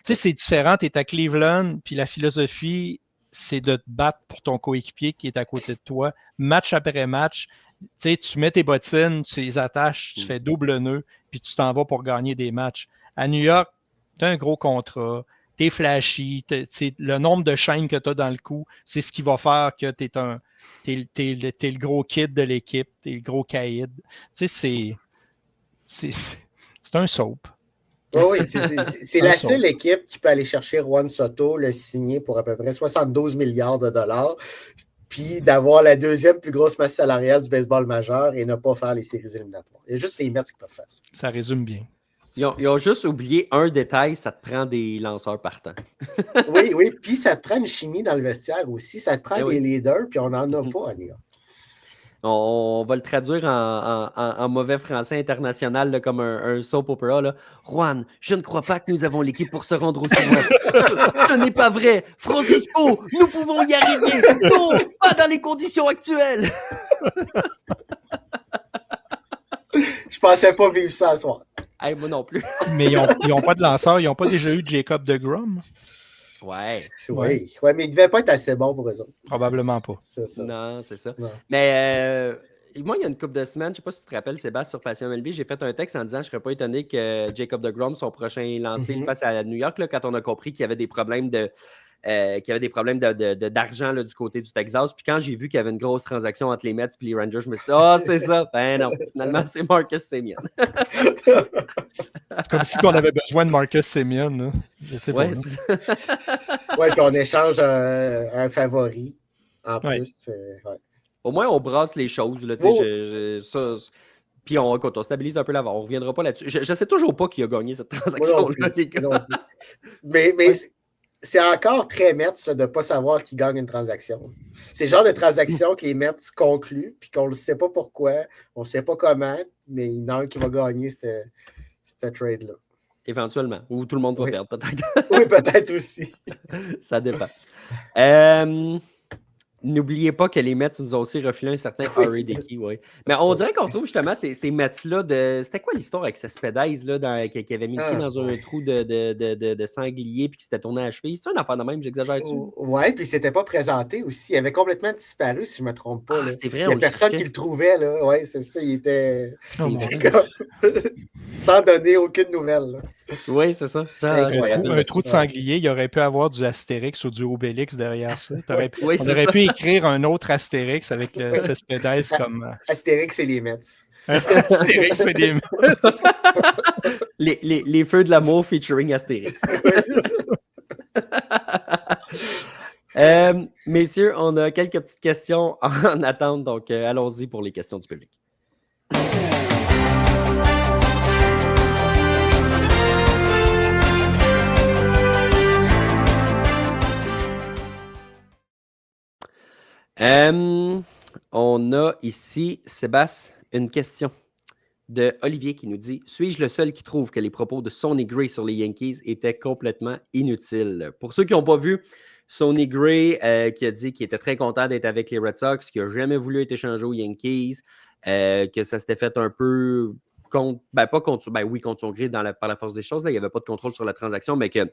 C'est différent, tu es à Cleveland, puis la philosophie, c'est de te battre pour ton coéquipier qui est à côté de toi, match après match. Tu mets tes bottines, tu les attaches, tu fais double nœud, puis tu t'en vas pour gagner des matchs. À New York, tu as un gros contrat, tu es flashy, le nombre de chaînes que tu as dans le cou, c'est ce qui va faire que tu es le gros kid de l'équipe, tu es le gros caïd. C'est un soap. Oui, c'est la seule équipe qui peut aller chercher Juan Soto, le signer pour à peu près 72 milliards de dollars, puis d'avoir la deuxième plus grosse masse salariale du baseball majeur et ne pas faire les séries éliminatoires. Il y a juste les Mets qui peuvent faire ça. Ça résume bien. Ils ont juste oublié un détail, ça te prend des lanceurs partants. Oui, puis ça te prend une chimie dans le vestiaire aussi, ça te prend des leaders, puis on n'en a pas à New York. On va le traduire en mauvais français international, là, comme un soap opera. Là. Juan, je ne crois pas que nous avons l'équipe pour se rendre aussi loin. Ce n'est pas vrai. Francisco, nous pouvons y arriver. Non, pas dans les conditions actuelles. Je pensais pas vivre ça ce soir. Hey, moi non plus. Mais ils n'ont pas de lanceur. Ils n'ont pas déjà eu Jacob deGrom? Oui, mais il ne devait pas être assez bon pour eux autres. Probablement pas. C'est ça. Non, c'est ça. Non. Mais moi, il y a une couple de semaines, je ne sais pas si tu te rappelles, Sébastien, sur Passion MLB, j'ai fait un texte en disant je ne serais pas étonné que Jacob deGrom, son prochain lancé, le fasse à New York, là, quand on a compris qu'il y avait des problèmes d'argent là, du côté du Texas. Puis quand j'ai vu qu'il y avait une grosse transaction entre les Mets et les Rangers, je me suis dit, c'est ça. Ben non, finalement, c'est Marcus Semien. Comme si on avait besoin de Marcus Semien. Hein. Je sais pas. Oui, puis on échange un favori en plus. Au moins, on brasse les choses. Là, puis on stabilise un peu l'avant. On ne reviendra pas là-dessus. Je ne sais toujours pas qui a gagné cette transaction-là, les gars. Mais c'est encore très Mets de ne pas savoir qui gagne une transaction. C'est le genre de transaction que les Mets concluent, puis qu'on ne sait pas pourquoi, on ne sait pas comment, mais il y en a un qui va gagner cette trade-là. Éventuellement. Ou tout le monde va perdre, peut-être. Oui, peut-être aussi. Ça dépend. N'oubliez pas que les Mets nous ont aussi refilé un certain Harry Dickey. Ouais. Mais on dirait qu'on trouve justement ces Mets-là de. C'était quoi l'histoire avec Cespedes là, qui avait mis le pied dans un trou de sanglier puis qui s'était tourné à la cheville? C'est une affaire de même, j'exagère-tu? Oui, puis il ne s'était pas présenté aussi. Il avait complètement disparu, si je ne me trompe pas. C'est vrai, il n'y a personne qui le trouvait. Là. Oui, c'est ça. Il était. Sans donner aucune nouvelle. Là. Oui, c'est ça. Un trou de sanglier, il aurait pu avoir du Astérix ou du Obélix derrière ça. On aurait pu écrire un autre Astérix avec le Cespedes comme. Astérix et les Mets. Astérix et les Mets. les feux de l'amour featuring Astérix. Messieurs, on a quelques petites questions en attente, donc allons-y pour les questions du public. On a ici, Sébastien, une question de Olivier qui nous dit « Suis-je le seul qui trouve que les propos de Sonny Gray sur les Yankees étaient complètement inutiles? » Pour ceux qui n'ont pas vu, Sonny Gray qui a dit qu'il était très content d'être avec les Red Sox, qu'il n'a jamais voulu être échangé aux Yankees, que ça s'était fait un peu contre son gré par la force des choses. Là, il n'y avait pas de contrôle sur la transaction, mais qu'il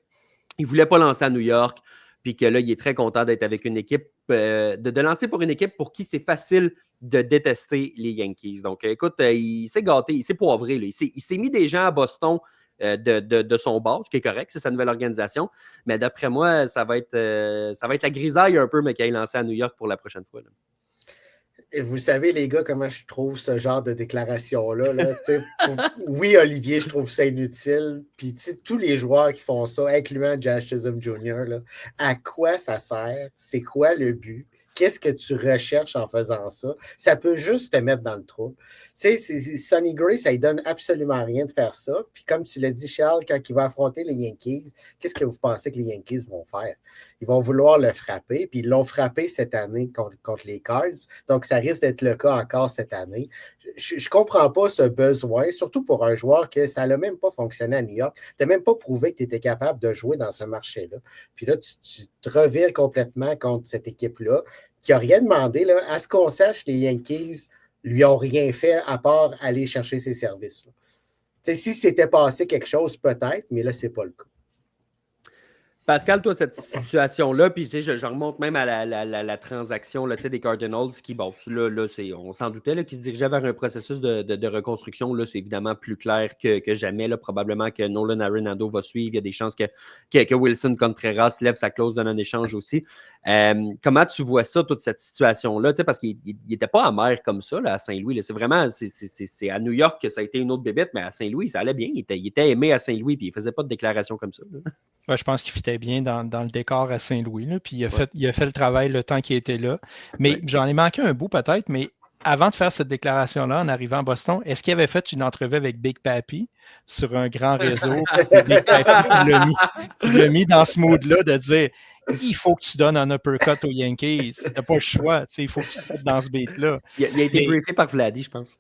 ne voulait pas lancer à New York. Puis que là, il est très content d'être avec une équipe, de lancer pour une équipe pour qui c'est facile de détester les Yankees. Donc, écoute, il s'est gâté, il s'est poivré. Là. Il s'est mis des gens à Boston de son bord, ce qui est correct, c'est sa nouvelle organisation. Mais d'après moi, ça va être la grisaille un peu, mais qu'il ait lancé à New York pour la prochaine fois. Là. Et vous savez, les gars, comment je trouve ce genre de déclaration-là. Là, oui, Olivier, je trouve ça inutile. Puis tous les joueurs qui font ça, incluant Jazz Chisholm Jr., là, à quoi ça sert? C'est quoi le but? Qu'est-ce que tu recherches en faisant ça? Ça peut juste te mettre dans le trou. Sonny Gray, ça ne donne absolument rien de faire ça. Puis comme tu l'as dit, Charles, quand il va affronter les Yankees, qu'est-ce que vous pensez que les Yankees vont faire? ils vont vouloir le frapper. Puis ils l'ont frappé cette année contre les Cards. Donc, ça risque d'être le cas encore cette année. Je ne comprends pas ce besoin, surtout pour un joueur que ça n'a même pas fonctionné à New York. Tu n'as même pas prouvé que tu étais capable de jouer dans ce marché-là. Puis là, tu te revires complètement contre cette équipe-là qui n'a rien demandé. Là. À ce qu'on sache, les Yankees lui ont rien fait à part aller chercher ses services. Si c'était passé quelque chose, peut-être, mais là, ce n'est pas le cas. Pascal, toi, cette situation-là, puis je remonte même à la transaction là, des Cardinals qui, bon, là on s'en doutait, là, qui se dirigeait vers un processus de reconstruction. Là, c'est évidemment plus clair que jamais. Là, probablement que Nolan Arenado va suivre. Il y a des chances que Wilson Contreras lève sa clause de non-échange aussi. Comment tu vois ça, toute cette situation-là? Parce qu'il n'était pas amer comme ça là, à Saint-Louis. Là. C'est vraiment, c'est à New York que ça a été une autre bébête, mais à Saint-Louis, ça allait bien. Il était aimé à Saint-Louis, puis il ne faisait pas de déclaration comme ça. Ouais, je pense qu'il fitait bien dans le décor à Saint-Louis. Là, puis il a fait le travail le temps qu'il était là. Mais j'en ai manqué un bout peut-être, mais avant de faire cette déclaration-là, en arrivant à Boston, est-ce qu'il avait fait une entrevue avec Big Papi sur un grand réseau? Big Papi l'a mis dans ce mood-là de dire il faut que tu donnes un uppercut aux Yankees. Tu n'as pas le choix. Il faut que tu te mettes dans ce beat-là. Il a été briefé par Vladdy, je pense.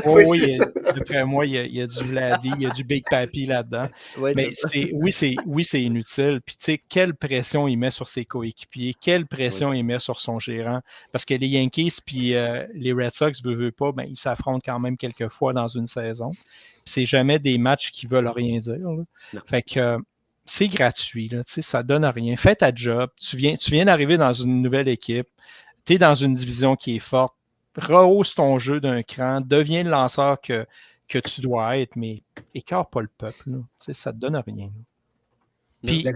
Oui, d'après moi, il y a du Vladdy, il y a du Big Papi là-dedans. Ouais, mais c'est inutile. Puis tu sais, quelle pression il met sur ses coéquipiers, quelle pression il met sur son gérant. Parce que les Yankees puis les Red Sox ne veulent pas, ils s'affrontent quand même quelques fois dans une saison. C'est jamais des matchs qui veulent rien dire. Fait que c'est gratuit, là, ça donne rien. Fais ta job. Tu viens d'arriver dans une nouvelle équipe. Tu es dans une division qui est forte. Rehausse ton jeu d'un cran. Deviens le lanceur que tu dois être, mais écarte pas le peuple. Là. Ça te donne rien. Puis,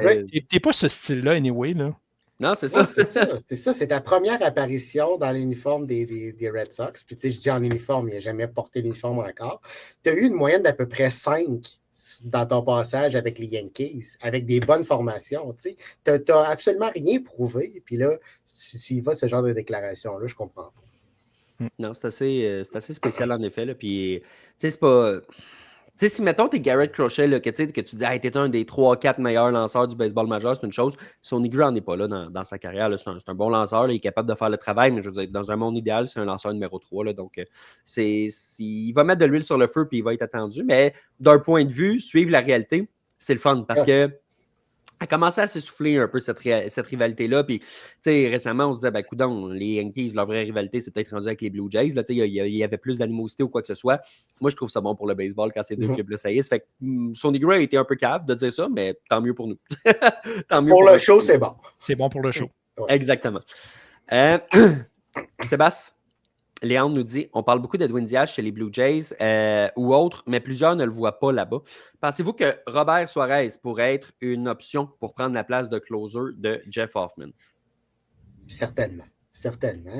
t'es pas ce style-là, anyway. Là. Non, c'est ça. C'est ça. C'est ta première apparition dans l'uniforme des Red Sox. Puis, tu sais, je dis en uniforme, il n'a jamais porté l'uniforme encore. Tu as eu une moyenne d'à peu près 5 dans ton passage avec les Yankees, avec des bonnes formations. Tu n'as absolument rien prouvé. Puis là, tu y vas de ce genre de déclaration-là, je comprends pas. Non, c'est assez spécial en effet. Là. Puis, tu sais, c'est pas. Tu sais, si, mettons, t'es Garrett Crochet, là, que tu dis, hey, t'es un des 3-4 meilleurs lanceurs du baseball majeur, c'est une chose. Sonny Gray n'en est pas là dans sa carrière. Là. C'est un bon lanceur, là, il est capable de faire le travail, mais je veux dire, dans un monde idéal, c'est un lanceur numéro 3. Là, donc, il va mettre de l'huile sur le feu puis il va être attendu. Mais d'un point de vue, suivre la réalité, c'est le fun parce que a commencé à s'essouffler un peu cette rivalité-là. Puis, tu sais, récemment, on se disait, coudonc, les Yankees, leur vraie rivalité, c'est peut-être rendu avec les Blue Jays. Là, il y avait plus d'animosité ou quoi que ce soit. Moi, je trouve ça bon pour le baseball quand ces deux clubs-là saillissent. Fait que Sonny Gray a été un peu cave de dire ça, mais tant mieux pour nous. Tant mieux pour le show, c'est bon. C'est bon pour le show. Ouais. Exactement. Sébastien, Léandre nous dit, on parle beaucoup d'Edwin Diaz chez les Blue Jays ou autres, mais plusieurs ne le voient pas là-bas. Pensez-vous que Robert Suarez pourrait être une option pour prendre la place de closer de Jeff Hoffman? Certainement.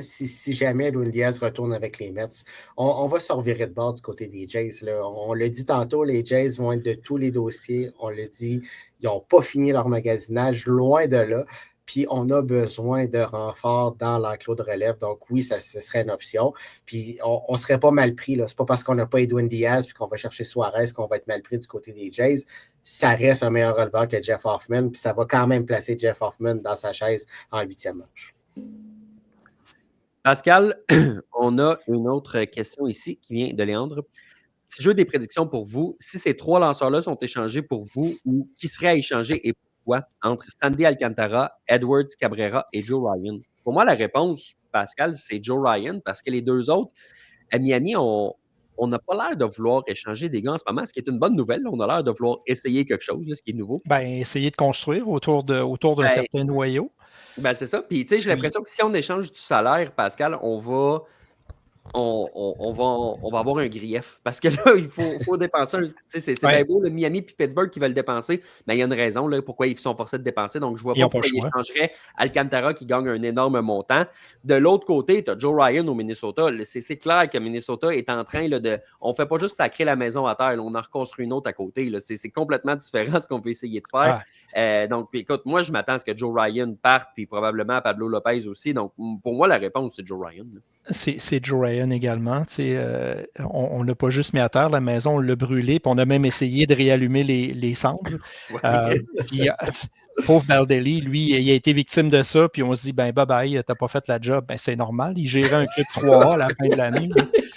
Si jamais Edwin Diaz retourne avec les Mets, on va se revirer de bord du côté des Jays. Là. On l'a dit tantôt, les Jays vont être de tous les dossiers. On l'a dit, ils n'ont pas fini leur magasinage, loin de là. Puis on a besoin de renforts dans l'enclos de relève. Donc oui, ce serait une option. Puis on ne serait pas mal pris. Ce n'est pas parce qu'on n'a pas Edwin Diaz puis qu'on va chercher Suarez qu'on va être mal pris du côté des Jays. Ça reste un meilleur releveur que Jeff Hoffman. Puis ça va quand même placer Jeff Hoffman dans sa chaise en 8e manche. Pascal, on a une autre question ici qui vient de Léandre. Si je veux des prédictions pour vous, si ces 3 lanceurs-là sont échangés pour vous, ou qui seraient à échanger et pourquoi entre Sandy Alcantara, Edwards Cabrera et Joe Ryan? Pour moi, la réponse, Pascal, c'est Joe Ryan, parce que les deux autres, à Miami, on n'a pas l'air de vouloir échanger des gars en ce moment, ce qui est une bonne nouvelle. On a l'air de vouloir essayer quelque chose, là, ce qui est nouveau. Essayer de construire autour d'un certain noyau. C'est ça. Puis, tu sais, j'ai l'impression que si on échange du salaire, Pascal, on va avoir un grief. Parce que là, il faut dépenser. C'est bien beau, le Miami et Pittsburgh qui veulent dépenser. Mais il y a une raison là, pourquoi ils sont forcés de dépenser. Donc, je ne vois pas pourquoi ils échangeraient Alcantara qui gagne un énorme montant. De l'autre côté, tu as Joe Ryan au Minnesota. C'est clair que Minnesota est en train de. On ne fait pas juste sacrer la maison à terre. Là, on en reconstruit une autre à côté. C'est complètement différent de ce qu'on peut essayer de faire. Donc, écoute, moi, je m'attends à ce que Joe Ryan parte, puis probablement Pablo Lopez aussi. Donc, pour moi, la réponse, c'est Joe Ryan. C'est Joe Ryan également. On n'a pas juste mis à terre la maison, on l'a brûlé, puis on a même essayé de réallumer les cendres. pauvre Baldelli, lui, il a été victime de ça, puis on se dit, ben bye-bye, t'as pas fait la job. Ben c'est normal, il gérait un club 3A à la fin de l'année.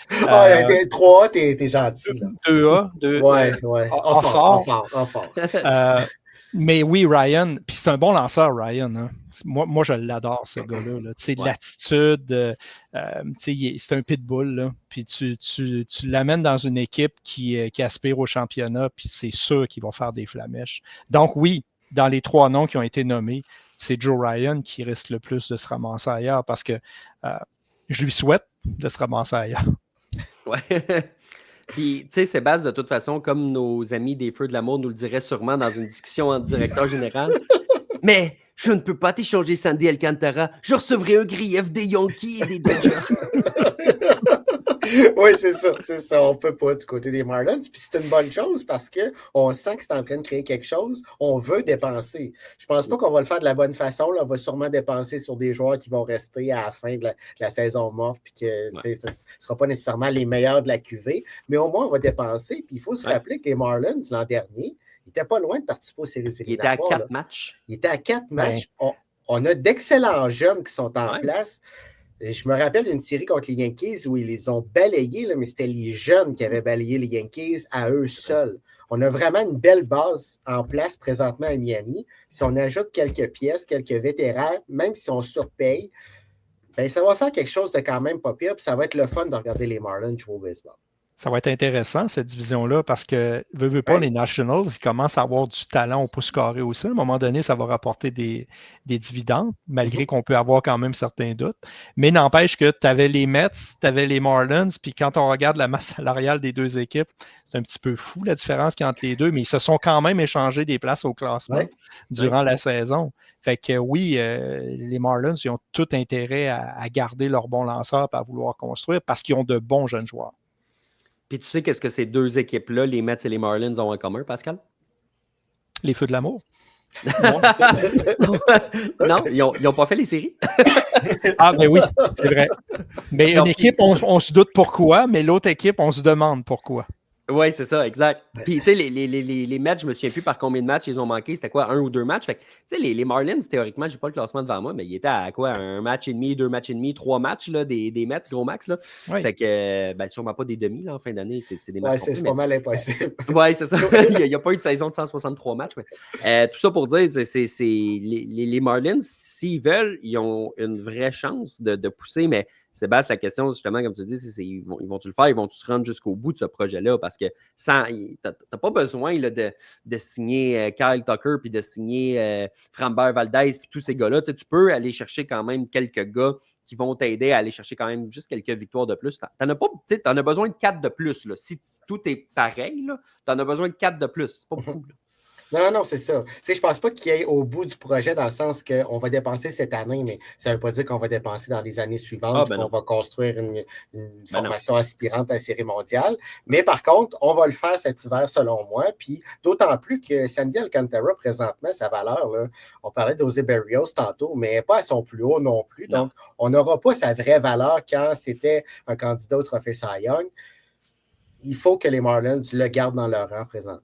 3A, t'es gentil. 2A. Ouais. En fort. Mais oui, Ryan, puis c'est un bon lanceur, Ryan. Hein. Moi, je l'adore, ce gars-là. Là. L'attitude, c'est un pitbull. Là. Puis tu l'amènes dans une équipe qui aspire au championnat, puis c'est sûr qu'il va faire des flamèches. Donc oui, dans les 3 noms qui ont été nommés, c'est Joe Ryan qui risque le plus de se ramasser ailleurs parce que je lui souhaite de se ramasser ailleurs. Ouais. Puis, tu sais, Sébastien, de toute façon, comme nos amis des Feux de l'amour nous le diraient sûrement dans une discussion entre directeur général, mais je ne peux pas t'échanger Sandy Alcantara. Je recevrai un grief des Yankees et des Dodgers. Oui, c'est ça. On peut pas du côté des Marlins. Puis c'est une bonne chose parce qu'on sent que c'est en train de créer quelque chose. On veut dépenser. Je pense pas qu'on va le faire de la bonne façon. Là. On va sûrement dépenser sur des joueurs qui vont rester à la fin de la saison morte. Puis que ça ne sera pas nécessairement les meilleurs de la QV. Mais au moins, on va dépenser. Puis il faut se rappeler que les Marlins, l'an dernier, ils n'étaient pas loin de participer aux séries éliminatoires. Il était à 4 matchs. Il était à 4 matchs. On a d'excellents jeunes qui sont en place. Je me rappelle d'une série contre les Yankees où ils les ont balayés, là, mais c'était les jeunes qui avaient balayé les Yankees à eux seuls. On a vraiment une belle base en place présentement à Miami. Si on ajoute quelques pièces, quelques vétérans, même si on surpaye, ben, ça va faire quelque chose de quand même pas pire, puis ça va être le fun de regarder les Marlins jouer au baseball. Ça va être intéressant, cette division-là, parce que, veux pas, les Nationals, ils commencent à avoir du talent au pouce carré aussi. À un moment donné, ça va rapporter des dividendes, malgré qu'on peut avoir quand même certains doutes. Mais n'empêche que tu avais les Mets, tu avais les Marlins, puis quand on regarde la masse salariale des deux équipes, c'est un petit peu fou la différence qu'il y a entre les deux, mais ils se sont quand même échangés des places au classement durant la saison. Fait que oui, les Marlins, ils ont tout intérêt à garder leur bon lanceur et à vouloir construire parce qu'ils ont de bons jeunes joueurs. Puis tu sais qu'est-ce que ces deux équipes-là, les Mets et les Marlins, ont en commun, Pascal? Les Feux de l'amour. Non, ils n'ont pas fait les séries. Ah, ben oui, c'est vrai. Mais une équipe, on se doute pourquoi, mais l'autre équipe, on se demande pourquoi. Oui, c'est ça, exact. Puis, tu sais, les matchs, je me souviens plus par combien de matchs ils ont manqué. C'était quoi, 1 ou 2 matchs? Fait que, tu sais, les Marlins, théoriquement, j'ai pas le classement devant moi, mais ils étaient à quoi, 1 match et demi, 2 matchs et demi, 3 matchs, là, des Mets, gros max, là. Oui. Fait que, ben, sûrement pas des demi, là, en fin d'année, c'est des matchs. Ouais, c'est pas mal impossible. Oui, c'est ça. Il n'y a pas eu de saison de 163 matchs. Mais, tout ça pour dire, les Marlins, s'ils veulent, ils ont une vraie chance de pousser, mais Sébastien, la question, justement, comme tu dis, ils vont-tu le faire? Ils vont-tu se rendre jusqu'au bout de ce projet-là? Parce que tu n'as pas besoin là, de signer Kyle Tucker puis de signer Framber Valdez puis tous ces gars-là. Tu peux aller chercher quand même quelques gars qui vont t'aider à aller chercher quand même juste quelques victoires de plus. Tu en as besoin de 4 de plus. Là. Si tout est pareil, tu en as besoin de 4 de plus. C'est pas beaucoup. Là. Non, c'est ça. Tu sais, je pense pas qu'il y ait au bout du projet dans le sens qu'on va dépenser cette année, mais ça ne veut pas dire qu'on va dépenser dans les années suivantes qu'on va construire une formation aspirante à la Série mondiale. Mais par contre, on va le faire cet hiver, selon moi. Puis d'autant plus que Sandy Alcantara, présentement, sa valeur, là, on parlait d'José Berrios tantôt, mais pas à son plus haut non plus. Donc, on n'aura pas sa vraie valeur quand c'était un candidat au trophée Cy Young. Il faut que les Marlins le gardent dans leur rang présentement.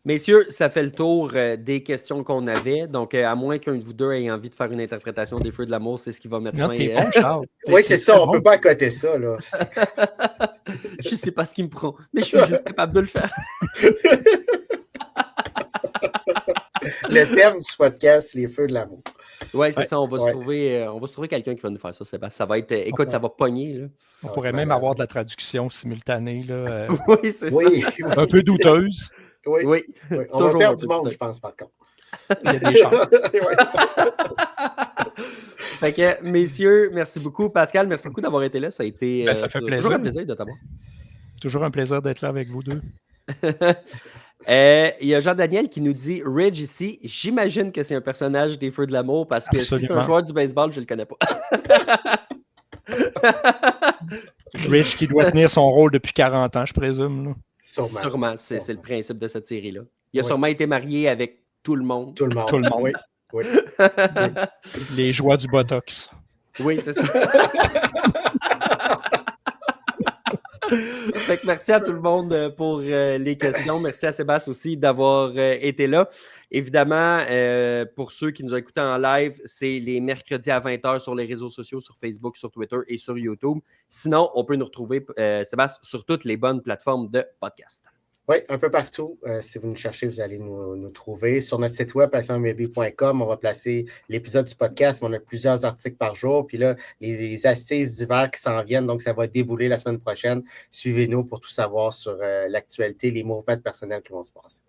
Messieurs, ça fait le tour des questions qu'on avait. Donc, à moins qu'un de vous deux ait envie de faire une interprétation des Feux de l'amour, c'est ce qui va mettre fin. T'es bon, Charles. Oui, c'est ça. On ne peut pas accoter ça. Là. Je ne sais pas ce qui me prend, mais je suis juste capable de le faire. Le thème du podcast, c'est les Feux de l'amour. Oui, c'est ça. On va se trouver quelqu'un qui va nous faire ça, Sébastien. Ça va être. Écoute, ça va pogner. Là. On pourrait même avoir de la traduction simultanée. Là, oui, c'est ça. Un peu douteuse. Oui. On va perdre du monde, je pense, par contre. Il y a des chances. Fait que, messieurs, merci beaucoup. Pascal, merci beaucoup d'avoir été là. Ça a été ça fait toujours un plaisir de t'avoir. Toujours un plaisir d'être là avec vous deux. Il y a Jean-Daniel qui nous dit Ridge ici. J'imagine que c'est un personnage des Feux de l'amour parce que si c'est un joueur du baseball, je ne le connais pas. Ridge qui doit tenir son rôle depuis 40 ans, je présume. Là. Sûrement. C'est le principe de cette série-là. Il a sûrement été marié avec tout le monde. Tout le monde. Oui. Les joies du Botox. Oui, c'est ça. Fait que merci à tout le monde pour les questions. Merci à Sébastien aussi d'avoir été là. Évidemment, pour ceux qui nous ont écoutés en live, c'est les mercredis à 20h sur les réseaux sociaux, sur Facebook, sur Twitter et sur YouTube. Sinon, on peut nous retrouver, Sébastien, sur toutes les bonnes plateformes de podcast. Oui, un peu partout. Si vous nous cherchez, vous allez nous trouver. Sur notre site web, passionmb.com, on va placer l'épisode du podcast. On a plusieurs articles par jour. Puis là, les assises d'hiver qui s'en viennent, donc ça va débouler la semaine prochaine. Suivez-nous pour tout savoir sur l'actualité, les mouvements de personnel qui vont se passer.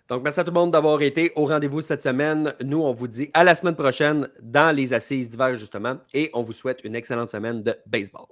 Donc, merci à tout le monde d'avoir été au rendez-vous cette semaine. Nous, on vous dit à la semaine prochaine dans les assises d'hiver, justement. Et on vous souhaite une excellente semaine de baseball.